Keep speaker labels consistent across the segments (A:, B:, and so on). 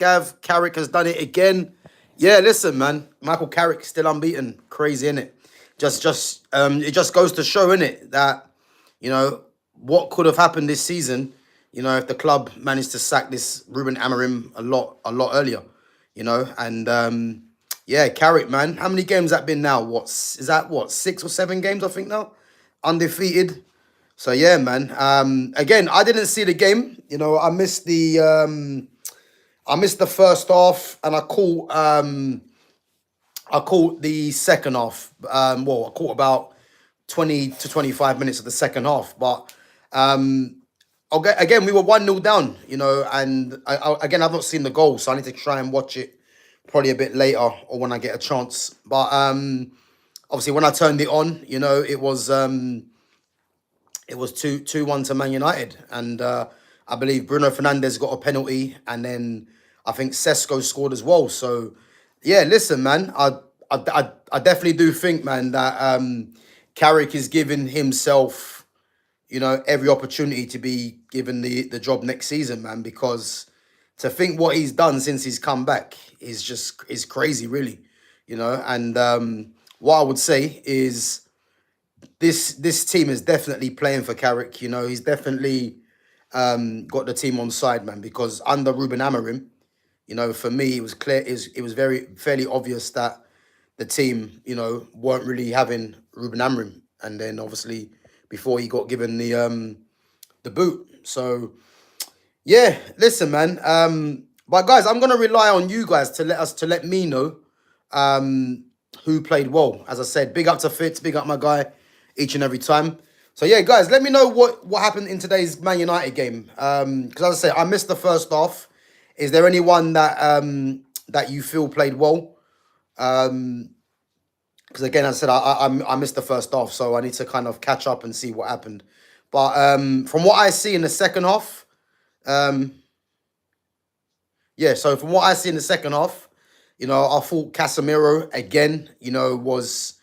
A: Gav, Carrick has done it again. Yeah, listen, man. Michael Carrick still unbeaten. Crazy, innit? It just goes to show, innit, that what could have happened this season. If the club managed to sack this Ruben Amorim a lot earlier. And yeah, Carrick, man. How many games that been now? Is that? What, 6 or 7 games? I think now, undefeated. So yeah, man. Again, I didn't see the game. I missed the first half, and I caught the second half. Well, I caught about 20 to 25 minutes of the second half. But okay, again, we were 1-0 down. And again, I've not seen the goal, so I need to try and watch it probably a bit later or when I get a chance. But obviously, when I turned it on, it was 2-1 to Man United, and I believe Bruno Fernandes got a penalty, and then I think Sesko scored as well. So yeah, listen, man, I definitely do think, man, that Carrick is giving himself, every opportunity to be given the job next season, man, because to think what he's done since he's come back is crazy, really, And what I would say is this team is definitely playing for Carrick. He's definitely got the team on side, man, because under Ruben Amorim, for me, it was clear, it was very fairly obvious that the team, weren't really having Ruben Amorim, and then obviously before he got given the boot. So yeah, listen, man. But guys, I'm gonna rely on you guys to let me know who played well. As I said, big up to Fitz, big up my guy, each and every time. So yeah, guys, let me know what happened in today's Man United game. Because as I say, I missed the first half. Is there anyone that you feel played well? Because again, as I said, I missed the first half, so I need to kind of catch up and see what happened. But from what I see in the second half, yeah. So from what I see in the second half, I thought Casemiro again, was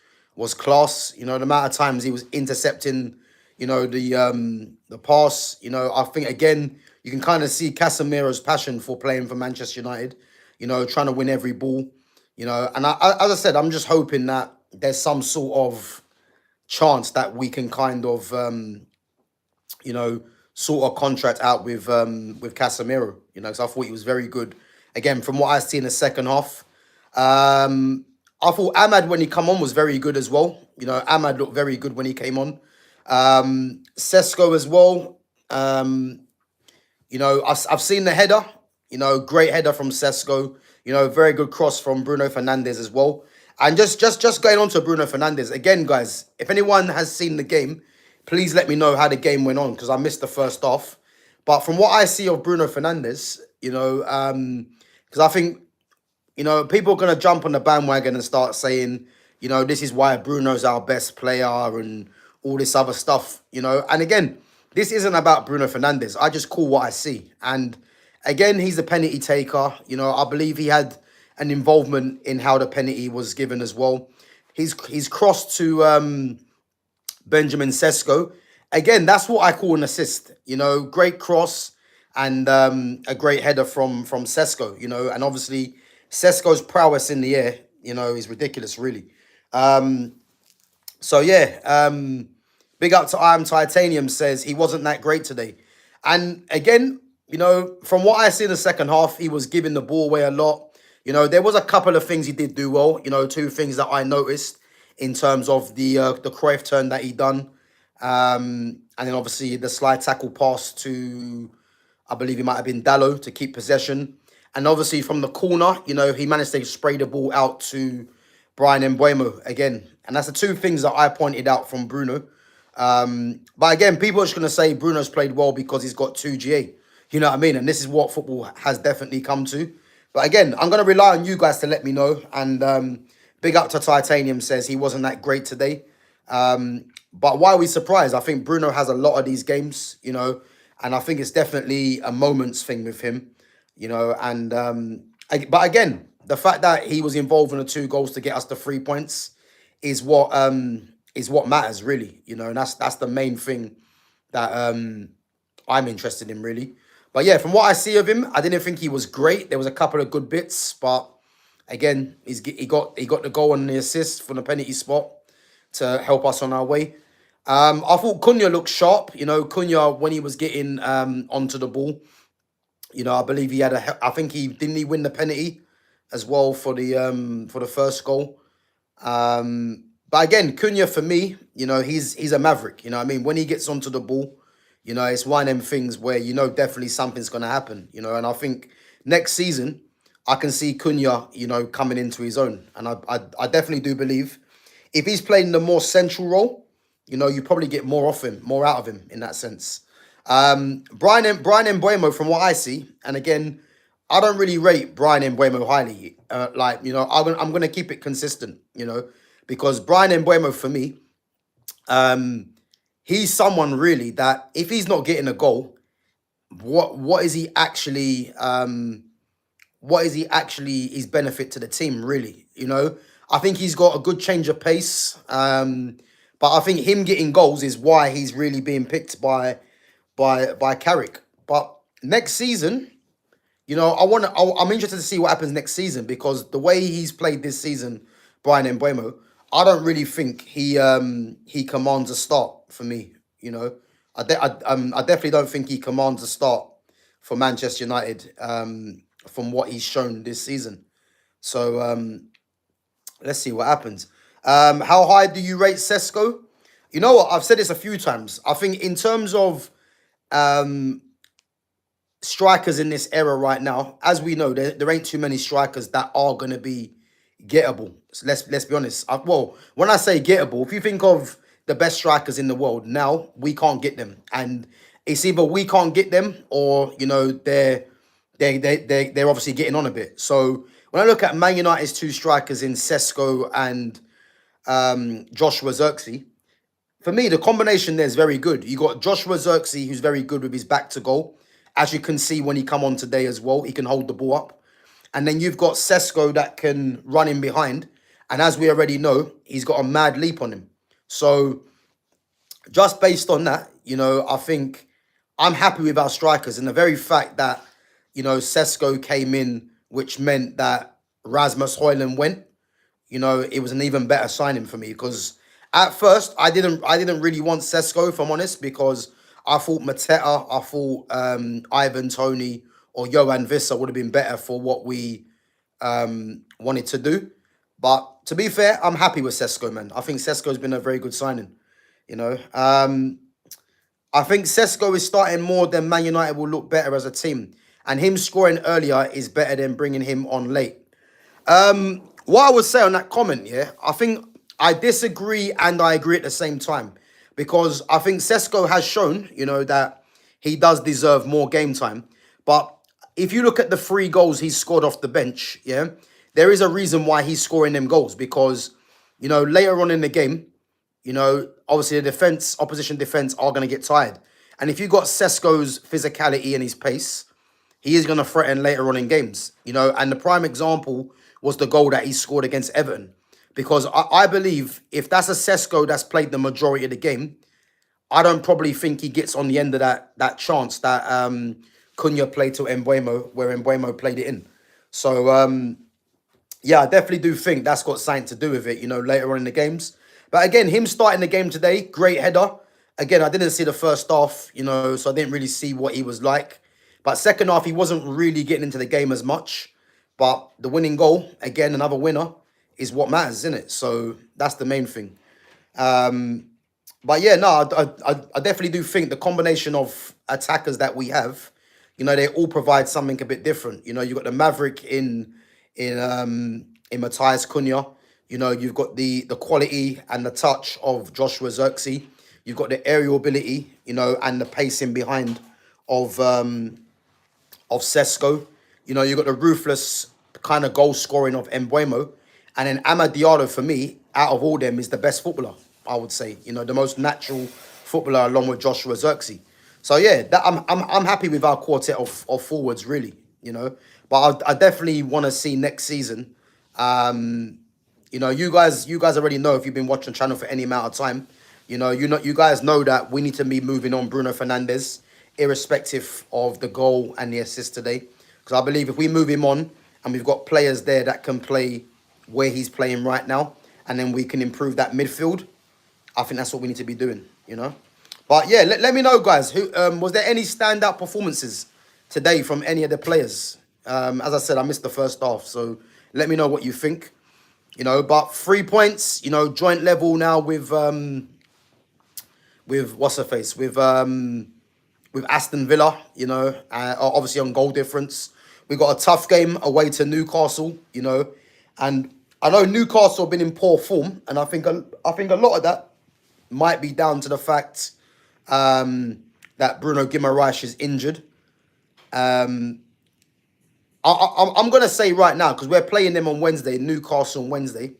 A: class. The amount of times he was intercepting, the pass. I think again you can kind of see Casemiro's passion for playing for Manchester United. Trying to win every ball. And as I said, I'm just hoping that there's some sort of chance that we can kind of, sort of contract out with Casemiro. Because I thought he was very good. Again, from what I see in the second half, I thought Ahmad when he come on was very good as well. Ahmad looked very good when he came on. Sesko as well. I've seen the header. Great header from Sesko. Very good cross from Bruno Fernandes as well. And just going on to Bruno Fernandes again, guys. If anyone has seen the game, please let me know how the game went on because I missed the first half. But from what I see of Bruno Fernandes, because I think people are gonna jump on the bandwagon and start saying, this is why Bruno's our best player and all this other stuff. And again, this isn't about Bruno Fernandes. I just call what I see. And again, he's a penalty taker. I believe he had an involvement in how the penalty was given as well. He's crossed to Benjamin Sesko. Again, that's what I call an assist. Great cross and a great header from Sesko. And obviously Sesko's prowess in the air, is ridiculous, really. So yeah, big up to I Am Titanium says he wasn't that great today. And again, from what I see in the second half, he was giving the ball away a lot. There was a couple of things he did do well. Two things that I noticed in terms of the Cruyff turn that he done. And then obviously the slide tackle pass to, I believe it might have been Dallo to keep possession. And obviously from the corner, he managed to spray the ball out to Brian Mbeumo again. And that's the two things that I pointed out from Bruno. But again, people are just going to say Bruno's played well because he's got 2 GA. You know what I mean? And this is what football has definitely come to. But again, I'm going to rely on you guys to let me know. And big up to Titanium says he wasn't that great today. But why are we surprised? I think Bruno has a lot of these games, and I think it's definitely a moments thing with him, and but again, the fact that he was involved in the 2 goals to get us the 3 points is what matters, really, and that's the main thing that I'm interested in, really. But yeah, from what I see of him, I didn't think he was great. There was a couple of good bits, but again, he got the goal and the assist from the penalty spot to help us on our way. I thought Cunha looked sharp. Cunha when he was getting onto the ball. I believe he had I think he win the penalty as well for the first goal. But again, Cunha for me, he's a maverick. You know what I mean? When he gets onto the ball, it's one of them things where definitely something's gonna happen. And I think next season I can see Cunha, coming into his own. And I definitely do believe if he's playing the more central role, you probably get more out of him in that sense. Brian Mbuemo, from what I see, and again, I don't really rate Brian Mbuemo highly. I'm gonna keep it consistent, because Brian Mbuemo for me, he's someone really that if he's not getting a goal, what is he actually his benefit to the team really? I think he's got a good change of pace. But I think him getting goals is why he's really being picked by Carrick. But next season, I'm interested to see what happens next season because the way he's played this season, Brian Mbuemo, I don't really think he commands a start for me. I definitely don't think he commands a start for Manchester United from what he's shown this season. So let's see what happens. How high do you rate Sesko? You know what? I've said this a few times. I think in terms of strikers in this era right now, as we know, there ain't too many strikers that are going to be gettable. So let's be honest. Well, when I say gettable, if you think of the best strikers in the world now, we can't get them, and it's either we can't get them or they're obviously getting on a bit. So when I look at Man United's two strikers in Sesko and Joshua Zirkzee, for me, the combination there is very good. You got Joshua Zirkzee, who's very good with his back to goal. As you can see when he come on today as well, he can hold the ball up. And then you've got Sesko that can run in behind. And as we already know, he's got a mad leap on him. So just based on that, I think I'm happy with our strikers. And the very fact that, Sesko came in, which meant that Rasmus Højlund went, it was an even better signing for me because at first I didn't really want Sesko, if I'm honest, because I thought Mateta, I thought Ivan Toney or Johan Vissa would have been better for what we wanted to do. But to be fair, I'm happy with Sesko, man. I think Sesko's been a very good signing. I think Sesko is starting more than Man United will look better as a team. And him scoring earlier is better than bringing him on late. What I would say on that comment, yeah, I think I disagree and I agree at the same time. Because I think Sesko has shown, that he does deserve more game time. But if you look at the 3 goals he scored off the bench, yeah, there is a reason why he's scoring them goals. Because, later on in the game, obviously the opposition defense are going to get tired. And if you got Sesko's physicality and his pace, he is going to threaten later on in games. And the prime example was the goal that he scored against Everton. Because I believe if that's a Sesko that's played the majority of the game, I don't probably think he gets on the end of that chance that Cunha played to Mbuemo, where Mbuemo played it in. So, yeah, I definitely do think that's got something to do with it, later on in the games. But again, him starting the game today, great header. Again, I didn't see the first half, so I didn't really see what he was like. But second half, he wasn't really getting into the game as much. But the winning goal, again, another winner, is what matters, isn't it? So that's the main thing. But yeah, no, I definitely do think the combination of attackers that we have, they all provide something a bit different. You've got the Maverick in Matthias Cunha. You've got the quality and the touch of Joshua Zirkzee. You've got the aerial ability, and the pacing behind of Sesko. You've got the ruthless kind of goal scoring of Mbuemo. And then Amad Diallo, for me, out of all them, is the best footballer, I would say. The most natural footballer along with Joshua Zirkzee. So yeah, I'm happy with our quartet of forwards, really. But I definitely want to see next season. You guys already know if you've been watching the channel for any amount of time. You guys know that we need to be moving on Bruno Fernandes irrespective of the goal and the assist today. Because I believe if we move him on and we've got players there that can play where he's playing right now, and then we can improve that midfield, I think that's what we need to be doing, you know. But yeah, let me know, guys. Who was there any standout performances today from any of the players? As I said, I missed the first half, so let me know what you think. You know, but 3 points, you know, joint level now with what's her face with Aston Villa, you know, obviously on goal difference. We got a tough game away to Newcastle, you know, and I know Newcastle have been in poor form, and I think a lot of that might be down to the fact that Bruno Guimaraes is injured. I'm going to say right now, because we're playing them on Wednesday, Newcastle on Wednesday,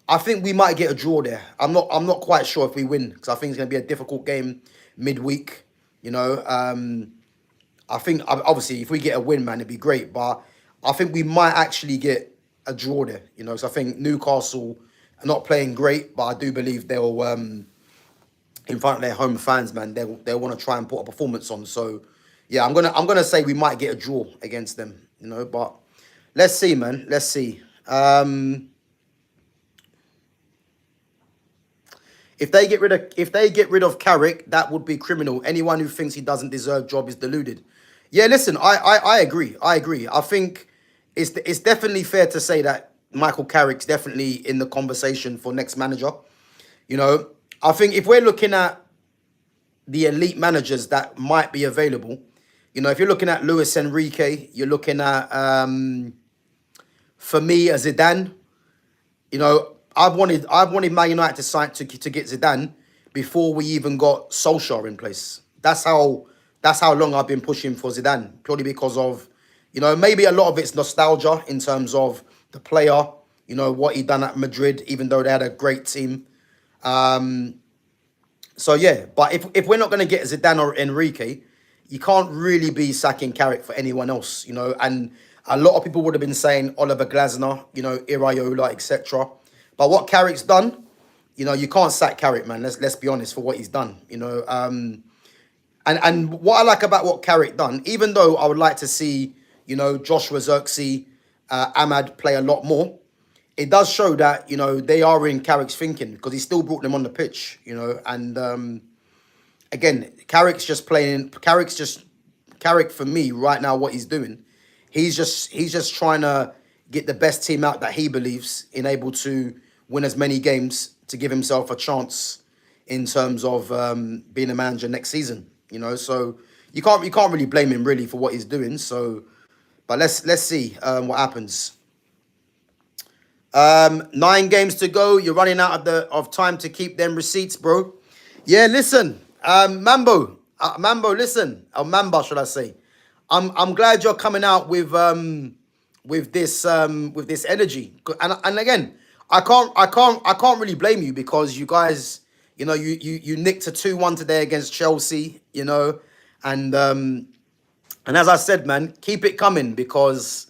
A: I think we might get a draw there. I'm not quite sure if we win, because I think it's going to be a difficult game midweek. You know, I think obviously if we get a win, man, it'd be great. But I think we might actually get a draw there. You know, so I think Newcastle are not playing great, but I do believe they'll in front of their home fans, man, they'll want to try and put a performance on. So yeah, I'm gonna say we might get a draw against them. You know, but let's see, man. Let's see. If they get rid of Carrick, that would be criminal. Anyone who thinks he doesn't deserve job is deluded. Yeah, listen, I agree. I agree. I think it's definitely fair to say that Michael Carrick's definitely in the conversation for next manager. You know, I think if we're looking at the elite managers that might be available, you know, if you're looking at Luis Enrique, you're looking at for me, a Zidane. You know, I've wanted Man United to sign to get Zidane before we even got Solskjaer in place. That's how long I've been pushing for Zidane, purely because of, you know, maybe a lot of it's nostalgia in terms of the player, you know, what he done at Madrid, even though they had a great team. So yeah, but if we're not going to get Zidane or Enrique, you can't really be sacking Carrick for anyone else, you know. And a lot of people would have been saying Oliver Glasner, you know, Iraola, etc. But what Carrick's done, you know, you can't sack Carrick, man. Let's be honest for what he's done, you know. And what I like about what Carrick done, even though I would like to see, you know, Joshua Zirkzee, Ahmad play a lot more, it does show that, you know, they are in Carrick's thinking, because he still brought them on the pitch, you know. And again, Carrick for me right now, what he's doing, he's just trying to get the best team out that he believes in, able to win as many games to give himself a chance in terms of being a manager next season, you know. So you can't really blame him really for what he's doing. So, but let's see what happens. 9 games to go. You're running out of time to keep them receipts, bro. Yeah, listen, Mambo, listen, or Mamba, should I say? I'm glad you're coming out with this energy. And again, I can't really blame you, because you guys, you know, you nicked a 2-1 today against Chelsea, you know, and as I said, man, keep it coming, because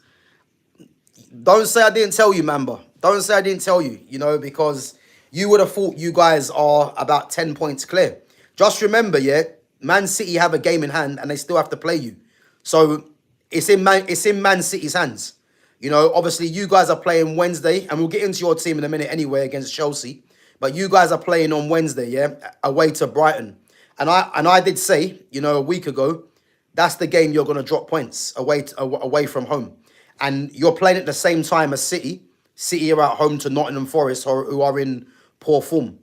A: don't say I didn't tell you, Mamba. Don't say I didn't tell you, you know, because you would have thought you guys are about 10 points clear. Just remember, yeah, Man City have a game in hand and they still have to play you. So it's in Man City's hands. You know, obviously you guys are playing Wednesday, and we'll get into your team in a minute anyway against Chelsea. But you guys are playing on Wednesday, yeah, away to Brighton. And I did say, you know, a week ago, that's the game you're going to drop points away from home. And you're playing at the same time as City. City are at home to Nottingham Forest, who are in poor form.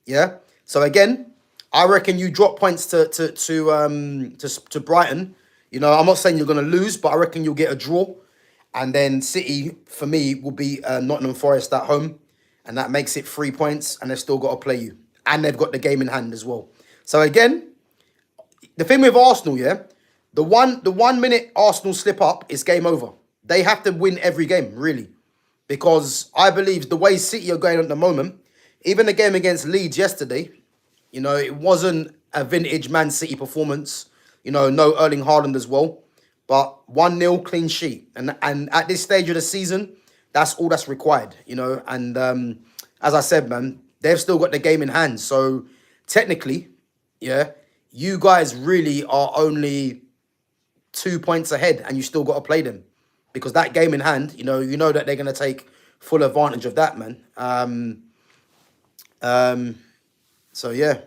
A: Yeah. So again, I reckon you drop points to Brighton. You know, I'm not saying you're going to lose, but I reckon you'll get a draw. And then City, for me, will be Nottingham Forest at home. And that makes it 3 points, and they've still got to play you. And they've got the game in hand as well. So again, the thing with Arsenal, yeah, the 1 minute Arsenal slip up is game over. They have to win every game, really. Because I believe the way City are going at the moment, even the game against Leeds yesterday, you know, it wasn't a vintage Man City performance. You know, no Erling Haaland as well. But 1-0 clean sheet. And at this stage of the season, that's all that's required, you know. And as I said, man, they've still got the game in hand. So technically, yeah, you guys really are only 2 points ahead, and you still got to play them, because that game in hand, you know that they're gonna take full advantage of that, man. So yeah,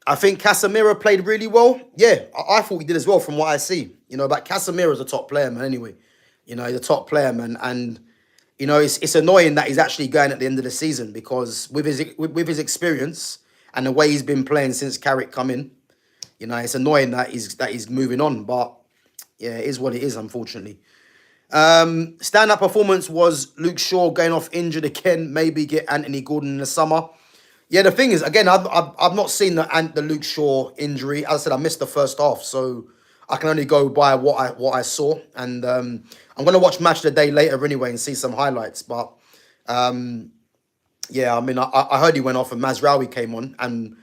A: I think Casemiro played really well. Yeah, I thought he did as well from what I see. But Casemiro's a top player, man. Anyway, he's a top player, man, and it's annoying that he's actually going at the end of the season, because with his experience and the way he's been playing since Carrick come in, it's annoying that he's moving on. But yeah, it is what it is, unfortunately. Stand-up performance was Luke Shaw going off injured again. Maybe get Anthony Gordon in the summer. Yeah, the thing is, again, I've not seen the Luke Shaw injury. As I said, I missed the first half, so I can only go by what I saw. And I'm gonna watch Match of the Day later anyway and see some highlights. But yeah, I mean, I heard he went off and Mazraoui came on, and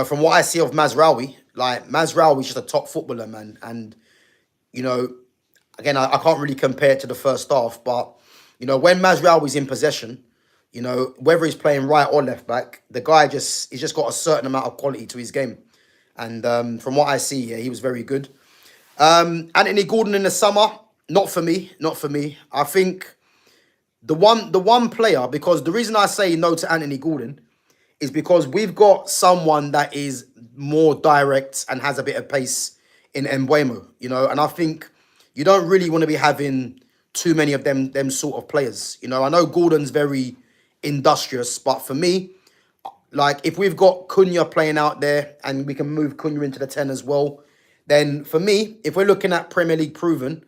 A: from what I see of Mazraoui, like Mazraoui's just a top footballer, man. And again, I can't really compare it to the first half, but when Mazraoui's in possession, whether he's playing right or left back, the guy he's just got a certain amount of quality to his game. And from what I see, yeah, he was very good. Anthony Gordon in the summer, not for me, not for me. I think the one player, because the reason I say no to Anthony Gordon is because we've got someone that is more direct and has a bit of pace in Mbeumo, and I think you don't really want to be having too many of them sort of players. I know Gordon's very industrious, but for me, like if we've got Cunha playing out there and we can move Cunha into the 10 as well, then for me, if we're looking at Premier League proven,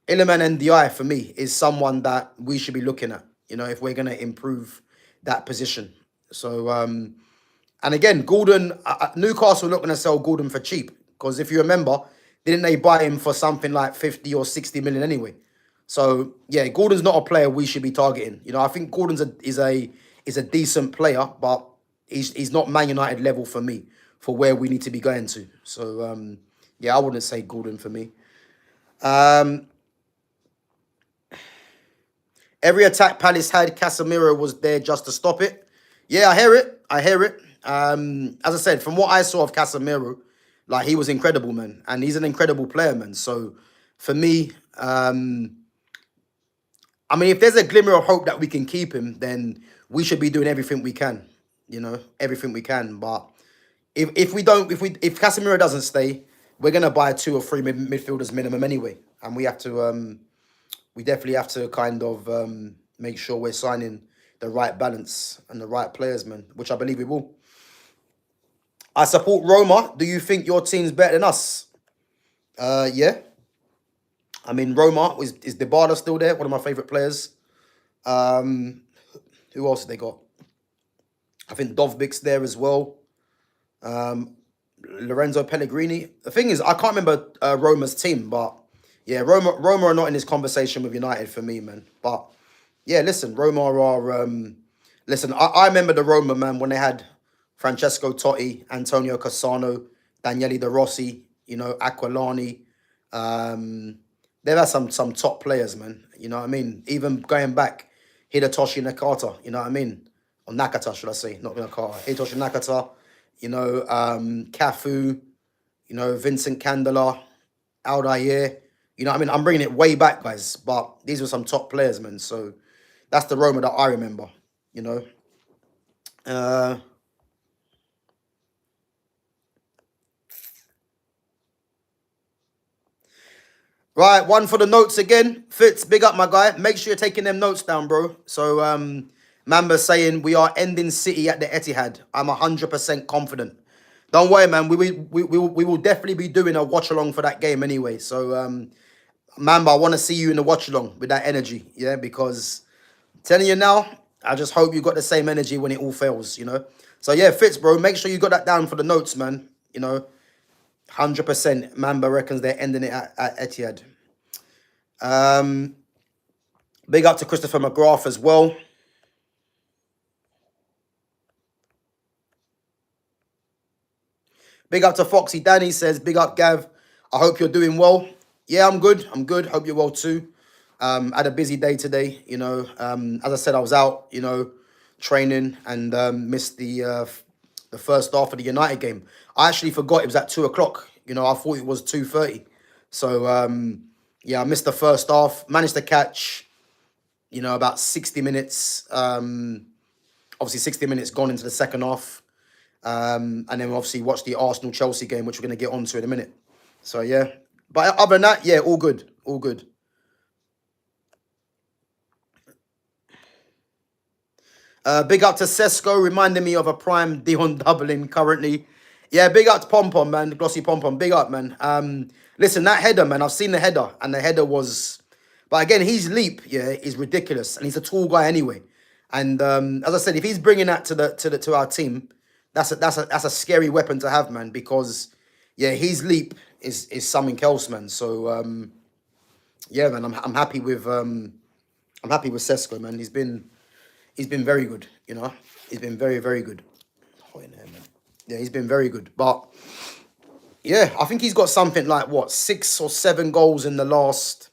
A: Iliman Ndiaye for me is someone that we should be looking at, if we're going to improve that position. So, and again, Gordon, Newcastle are not going to sell Gordon for cheap, because if you remember, didn't they buy him for something like 50 or 60 million anyway? So yeah, Gordon's not a player we should be targeting. I think Gordon's is a decent player, but he's not Man United level for me, for where we need to be going to. So yeah, I wouldn't say Gordon for me. Every attack Palace had, Casemiro was there just to stop it. Yeah, I hear it. I hear it. As I said, from what I saw of Casemiro, like he was incredible, man, and he's an incredible player, man. So for me, I mean, if there's a glimmer of hope that we can keep him, then we should be doing everything we can, everything we can. But if Casemiro doesn't stay, we're gonna buy 2 or 3 midfielders minimum anyway, and we definitely have to kind of make sure we're signing the right balance and the right players, man, which I believe we will. I support Roma. Do you think your team's better than us? Yeah. I mean, Roma, is Dybala still there? One of my favourite players. Who else have they got? I think Dovbik's there as well. Lorenzo Pellegrini. The thing is, I can't remember Roma's team, but yeah, Roma are not in this conversation with United for me, man. But yeah, listen, Roma are... listen, I remember the Roma, man, when they had Francesco Totti, Antonio Cassano, Daniele De Rossi, Aquilani. They've had some top players, man. You know what I mean? Even going back, Hidetoshi Nakata, you know what I mean? Or Nakata, should I say? Not Nakata. Hidetoshi Nakata, Cafu, Vincent Candela, Aldair. You know what I mean? I'm bringing it way back, guys. But these were some top players, man. So that's the Roma that I remember, Right, one for the notes again. Fitz, big up, my guy. Make sure you're taking them notes down, bro. So, Mamba's saying we are ending City at the Etihad. I'm 100% confident. Don't worry, man. We will definitely be doing a watch along for that game anyway. So, Mamba, I want to see you in the watch along with that energy, yeah. Because I'm telling you now, I just hope you got the same energy when it all fails, So yeah, Fitz, bro. Make sure you got that down for the notes, man. 100%. Mamba reckons they're ending it at Etihad. Big up to Christopher McGrath as well. Big up to Foxy Danny says, big up, Gav. I hope you're doing well. Yeah, I'm good. I'm good. Hope you're well too. Had a busy day today. As I said, I was out, training and missed the the first half of the United game. I actually forgot it was at 2 o'clock. I thought it was 2:30. So yeah, I missed the first half. Managed to catch, about 60 minutes. Obviously, 60 minutes gone into the second half. And then we obviously watched the Arsenal-Chelsea game, which we're going to get onto in a minute. So, yeah. But other than that, yeah, all good. All good. Big up to Sesko, reminding me of a prime Dion Dublin currently. Yeah, big up to Pom Pom, man. Glossy Pom Pom. Big up, man. Listen, that header, man, I've seen the header, and the header was... But again, his leap, yeah, is ridiculous. And he's a tall guy anyway. And as I said, if he's bringing that to our team, that's a scary weapon to have, man, because yeah, his leap is something else, man. So yeah, man, I'm happy with Sesko, man. He's been very good, He's been very, very good. Oh, in there, man. Yeah, he's been very good. But yeah, I think he's got something like what, 6 or 7 goals in the last.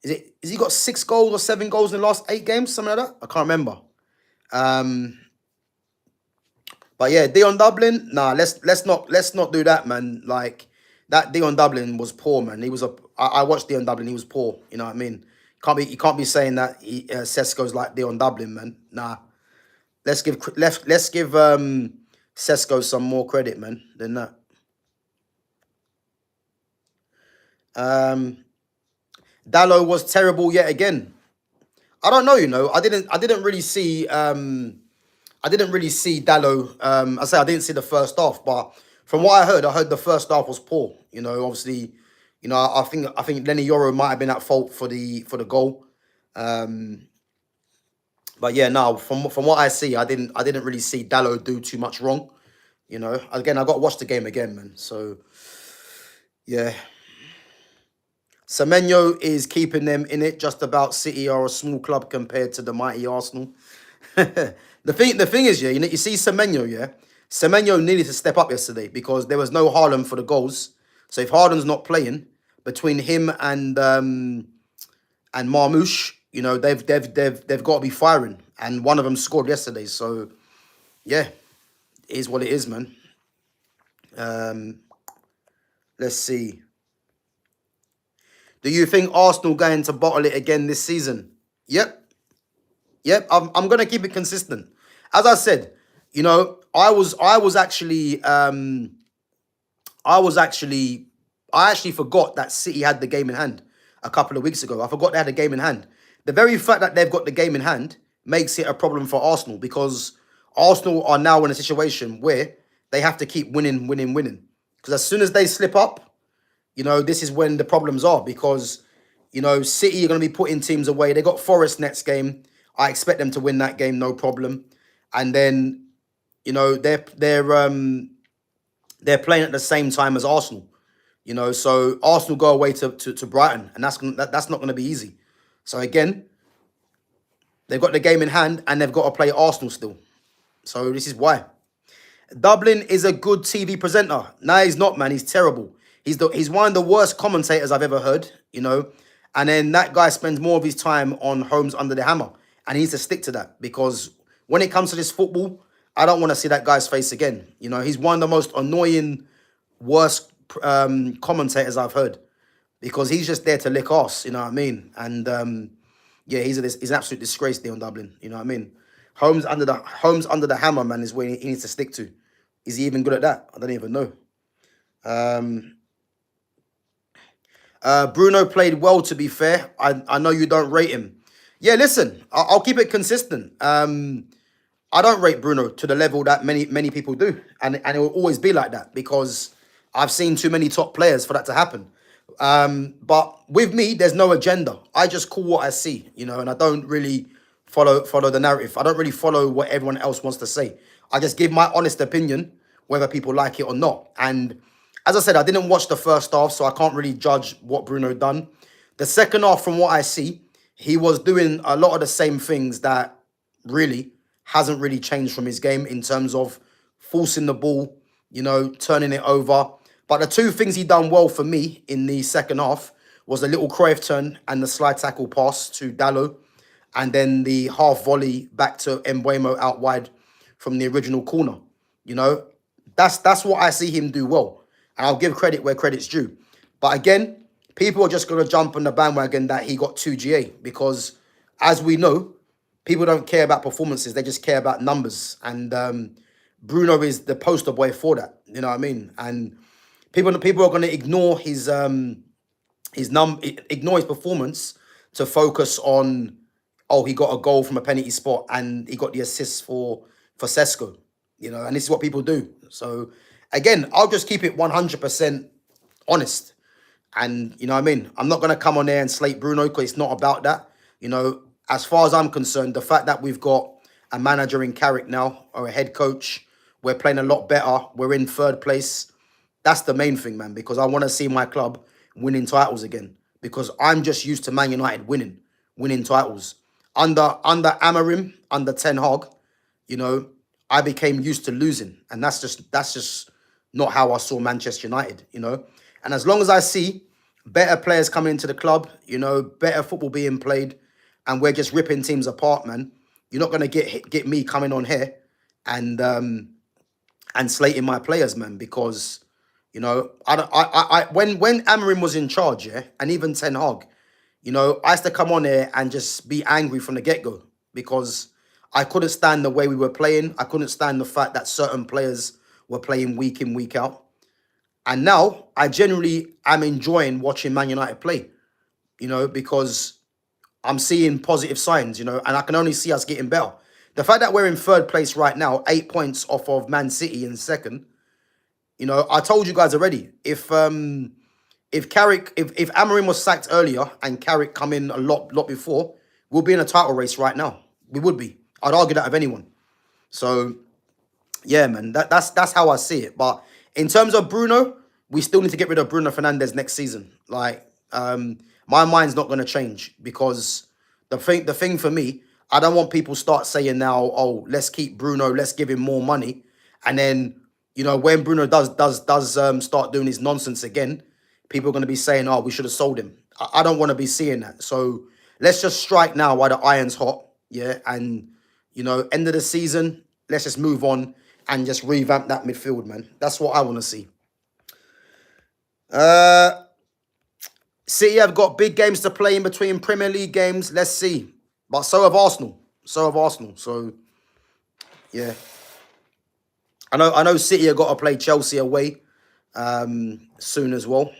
A: Is he got 6 goals or 7 goals in the last 8 games, something like that? I can't remember. But yeah, Dion Dublin, nah, let's not do that, man. Like that Dion Dublin was poor, man. I watched Dion Dublin, he was poor. You know what I mean? You can't be saying that Sesko's like Dion Dublin, man. Nah. Let's give Sesko some more credit, man, than that. Dallo was terrible yet again. I don't know, I didn't really see Dallo. I didn't see the first half, but from what I heard the first half was poor. Obviously, I think Lenny Yoro might have been at fault for the goal. But yeah, no, from what I see, I didn't really see Dallo do too much wrong. Again, I got to watch the game again, man. So yeah. Semenyo is keeping them in it. Just about. City are a small club compared to the mighty Arsenal. The thing is, yeah, you see Semenyo, yeah. Semenyo needed to step up yesterday because there was no Haaland for the goals. So if Haaland's not playing, between him and Marmoush, they've got to be firing, and one of them scored yesterday. So yeah, it is what it is, man. Let's see. Do you think Arsenal going to bottle it again this season? Yep. I'm gonna keep it consistent. As I said, I actually forgot that City had the game in hand a couple of weeks ago. I forgot they had a game in hand. The very fact that they've got the game in hand makes it a problem for Arsenal, because Arsenal are now in a situation where they have to keep winning. Because as soon as they slip up, this is when the problems are, because, City are going to be putting teams away. They got Forest next game. I expect them to win that game, no problem. And then, they're playing at the same time as Arsenal. So Arsenal go away to Brighton, and that's not going to be easy. So again, they've got the game in hand, and they've got to play Arsenal still. So this is why. Dublin is a good TV presenter. No, he's not, man. He's terrible. He's one of the worst commentators I've ever heard, And then that guy spends more of his time on Homes Under the Hammer. And he needs to stick to that, because when it comes to this football, I don't want to see that guy's face again. He's one of the most annoying, worst commentators I've heard, because he's just there to lick arse, you know what I mean? And yeah, he's an absolute disgrace there on Dublin, you know what I mean? Homes Under the Hammer, man, is where he needs to stick to. Is he even good at that? I don't even know. Bruno played well, to be fair. I know you don't rate him. Yeah, listen, I'll keep it consistent. I don't rate Bruno to the level that many people do. And it will always be like that, because I've seen too many top players for that to happen. But with me, there's no agenda. I just call what I see, and I don't really follow the narrative. I don't really follow what everyone else wants to say. I just give my honest opinion, whether people like it or not. And as I said, I didn't watch the first half, so I can't really judge what Bruno done. The second half, from what I see, he was doing a lot of the same things that really hasn't really changed from his game, in terms of forcing the ball, turning it over. But the two things he done well for me in the second half was the little Cruyff turn and the slide tackle pass to Dallo, and then the half volley back to Mbeumo out wide from the original corner. You know, that's what I see him do well, and I'll give credit where credit's due. But again, people are just gonna jump on the bandwagon that he got 2GA because, as we know, people don't care about performances; they just care about numbers. And Bruno is the poster boy for that. You know what I mean? And people are gonna ignore ignore his performance to focus on, oh, he got a goal from a penalty spot and he got the assist for Sesko, you know, and this is what people do. So again, I'll just keep it 100% honest. And you know what I mean? I'm not going to come on there and slate Bruno because it's not about that. You know, as far as I'm concerned, the fact that we've got a manager in Carrick now or a head coach, we're playing a lot better. We're in third place. That's the main thing, man, because I want to see my club winning titles again. Because I'm just used to Man United winning titles. Under Amarim, under Ten Hag, you know, I became used to losing. And that's just not how I saw Manchester United, you know. And as long as I see better players coming into the club, you know, better football being played, and we're just ripping teams apart, man, you're not gonna get me coming on here and slating my players, man, because you know, when Amarim was in charge, yeah, and even Ten Hag, you know, I used to come on here and just be angry from the get-go because I couldn't stand the way we were playing. I couldn't stand the fact that certain players were playing week in, week out. And now I generally am enjoying watching Man United play, you know, because I'm seeing positive signs, you know, and I can only see us getting better. The fact that we're in third place right now, 8 points off of Man City in second, you know, I told you guys already, if Carrick, if Amarim was sacked earlier and Carrick come in a lot before, we'll be in a title race right now. We would be. I'd argue that of anyone. So yeah, man, that's how I see it. But in terms of Bruno, we still need to get rid of Bruno Fernandes next season. Like, my mind's not going to change because the thing for me, I don't want people start saying now, oh, let's keep Bruno, let's give him more money, and then you know when Bruno does start doing his nonsense again, people are going to be saying, oh, we should have sold him. I don't want to be seeing that. So let's just strike now while the iron's hot, yeah, and you know, end of the season, let's just move on and just revamp that midfield, man. That's what I want to see. City have got big games to play in between Premier League games. Let's see. But so have Arsenal. So have Arsenal. So, yeah. I know City have got to play Chelsea away soon as well.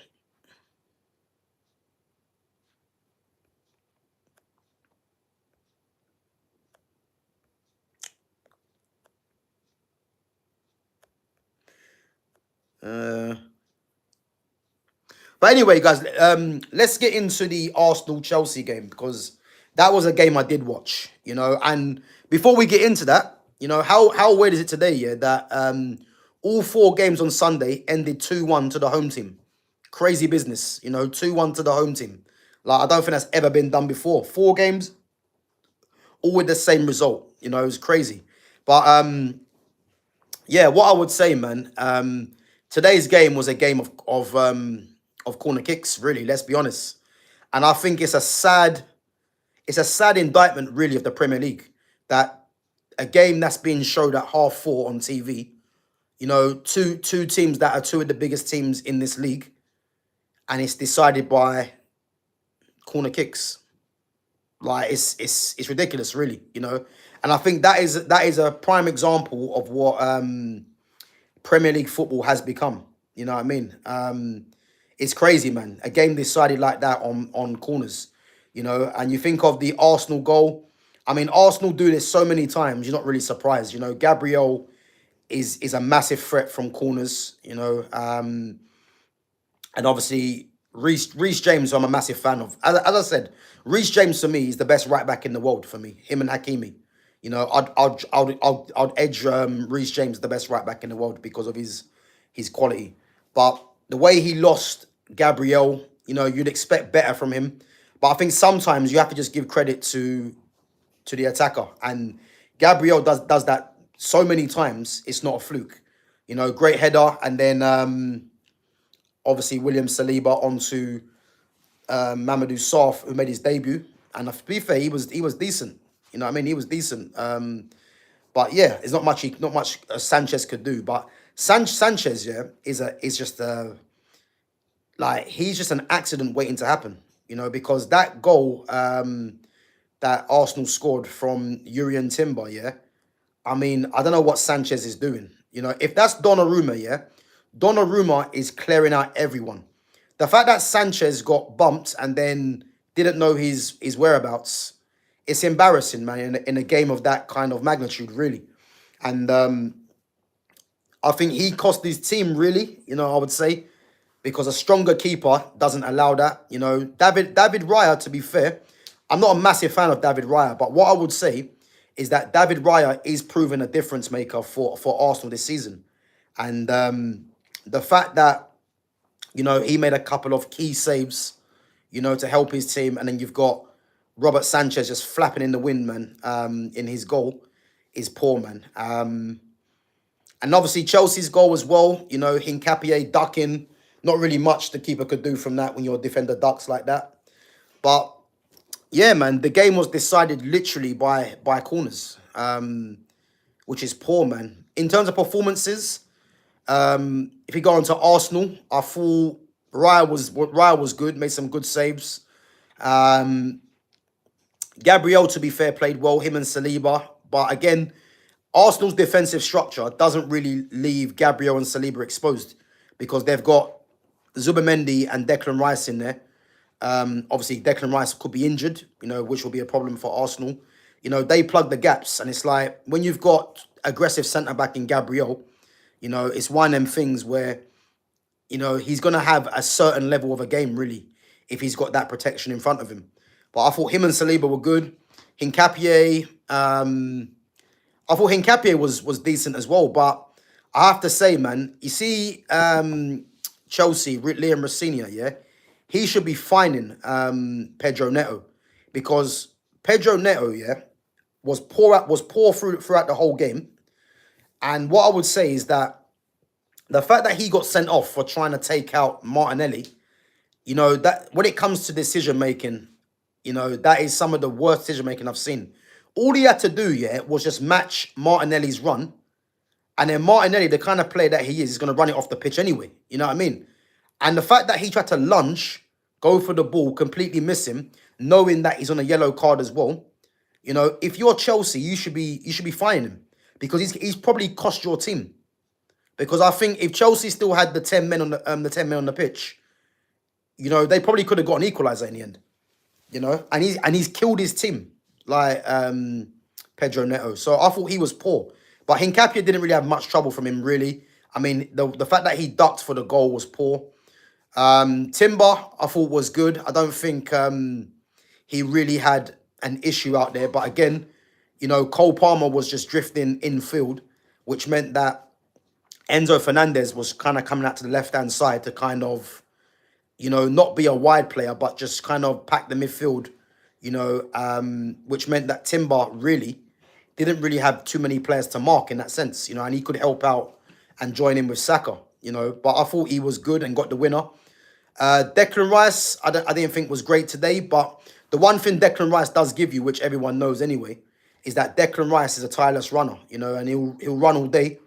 A: But anyway, guys, let's get into the Arsenal-Chelsea game because that was a game I did watch, you know. And before we get into that, you know, how weird is it today, yeah, that all 4 games on Sunday ended 2-1 to the home team. Crazy business, you know, 2-1 to the home team. Like, I don't think that's ever been done before. 4 games, all with the same result. You know, it was crazy. But yeah, what I would say, man, today's game was a game of corner kicks, really, let's be honest. And I think it's a sad indictment, really, of the Premier League that a game that's being showed at 4:30 on TV, you know, two teams that are 2 of the biggest teams in this league, and it's decided by corner kicks. Like, it's ridiculous, really, you know. And I think that is a prime example of what Premier League football has become. You know what I mean? It's crazy, man. A game decided like that on corners, you know. And you think of the Arsenal goal. I mean, Arsenal do this so many times. You're not really surprised, you know. Gabriel is a massive threat from corners, you know. And obviously Reece James, who I'm a massive fan of. As I said, Reece James for me is the best right back in the world for me. Him and Hakimi. You know, I'd edge Reece James the best right back in the world because of his quality. But the way he lost Gabriel, you know, you'd expect better from him. But I think sometimes you have to just give credit to the attacker. And Gabriel does that so many times, it's not a fluke. You know, great header. And then obviously William Saliba onto Mamadou Sarr, who made his debut. And to be fair, he was decent. You know what I mean? He was decent. But But yeah, it's not much Sanchez could do. But Sanchez, yeah, is just like he's just an accident waiting to happen. Because that goal that Arsenal scored from Urian Timber, yeah. I mean, I don't know what Sanchez is doing. If that's Donnarumma, yeah, Donnarumma is clearing out everyone. The fact that Sanchez got bumped and then didn't know his whereabouts, it's embarrassing, man, in a game of that kind of magnitude, really. And I think he cost his team, really, I would say, because a stronger keeper doesn't allow that. David Raya, to be fair, I'm not a massive fan of David Raya, but what I would say is that David Raya is proven a difference maker for Arsenal this season. And the fact that, he made a couple of key saves, to help his team, and then you've got Robert Sanchez just flapping in the wind, man, in his goal, is poor, man. And obviously Chelsea's goal as well, Hincapié ducking, not really much the keeper could do from that when your defender ducks like that. But yeah, man, the game was decided literally by corners, which is poor, man. In terms of performances, if you go on to Arsenal, I thought Raya was good, made some good saves. Gabriel, to be fair, played well, him and Saliba. But again, Arsenal's defensive structure doesn't really leave Gabriel and Saliba exposed because they've got Zubamendi and Declan Rice in there. Obviously, Declan Rice could be injured, which will be a problem for Arsenal. They plug the gaps, and it's like when you've got aggressive centre-back in Gabriel, it's one of them things where, he's going to have a certain level of a game, really, if he's got that protection in front of him. But I thought him and Saliba were good. Hincapié, I thought Hincapié was decent as well, but I have to say, man, you see Chelsea, Liam Rossini, yeah, he should be fining Pedro Neto because Pedro Neto, yeah, was poor throughout the whole game. And what I would say is that the fact that he got sent off for trying to take out Martinelli, that when it comes to decision making, that is some of the worst decision making I've seen. All he had to do, yeah, was just match Martinelli's run. And then Martinelli, the kind of player that he is going to run it off the pitch anyway. You know what I mean? And the fact that he tried to lunge, go for the ball, completely miss him, knowing that he's on a yellow card as well. If you're Chelsea, you should be fining him because he's probably cost your team. Because I think if Chelsea still had the 10 men on the pitch, they probably could have got an equaliser in the end. And he's killed his team like Pedro Neto. So I thought he was poor. But Hincapié didn't really have much trouble from him, really. I mean, the fact that he ducked for the goal was poor. Timber, I thought was good. I don't think he really had an issue out there. But again, Cole Palmer was just drifting infield, which meant that Enzo Fernandez was kind of coming out to the left-hand side to kind of, not be a wide player, but just kind of pack the midfield, which meant that Timber really didn't really have too many players to mark in that sense, and he could help out and join in with Saka, But I thought he was good and got the winner. Declan Rice, I didn't think was great today, but the one thing Declan Rice does give you, which everyone knows anyway, is that Declan Rice is a tireless runner, and he'll run all day.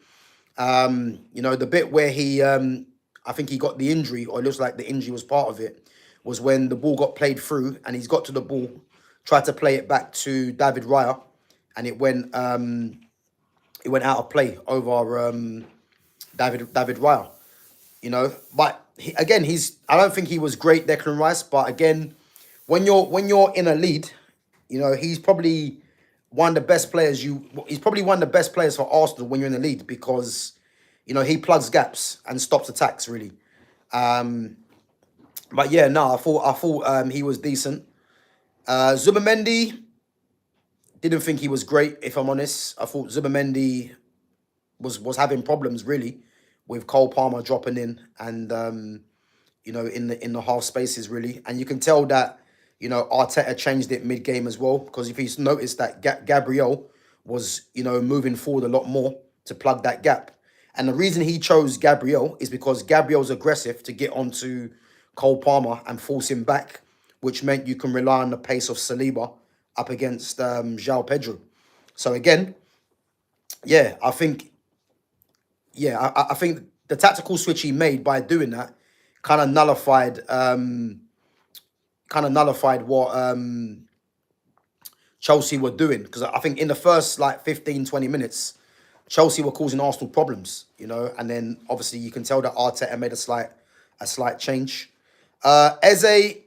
A: The bit where he, I think he got the injury, or it looks like the injury was part of it, was when the ball got played through and he's got to the ball, tried to play it back to David Raya, and it went out of play over David Raya. But I don't think he was great, Declan Rice, but again, when you're in a lead, he's probably one of the best players. He's probably one of the best players for Arsenal when you're in the lead because, he plugs gaps and stops attacks really. But yeah, no, I thought he was decent. Zubamendi, didn't think he was great, if I'm honest. I thought Zubamendi was having problems really with Cole Palmer dropping in and in the half spaces really. And you can tell that Arteta changed it mid-game as well, because if he's noticed that Gabriel was moving forward a lot more to plug that gap. And the reason he chose Gabriel is because Gabriel's aggressive to get onto Cole Palmer and force him back, which meant you can rely on the pace of Saliba up against João Pedro. So again, yeah, I think I think the tactical switch he made by doing that kind of nullified what Chelsea were doing, because I think in the first like 15, 20 minutes, Chelsea were causing Arsenal problems, and then obviously you can tell that Arteta made a slight change. Eze,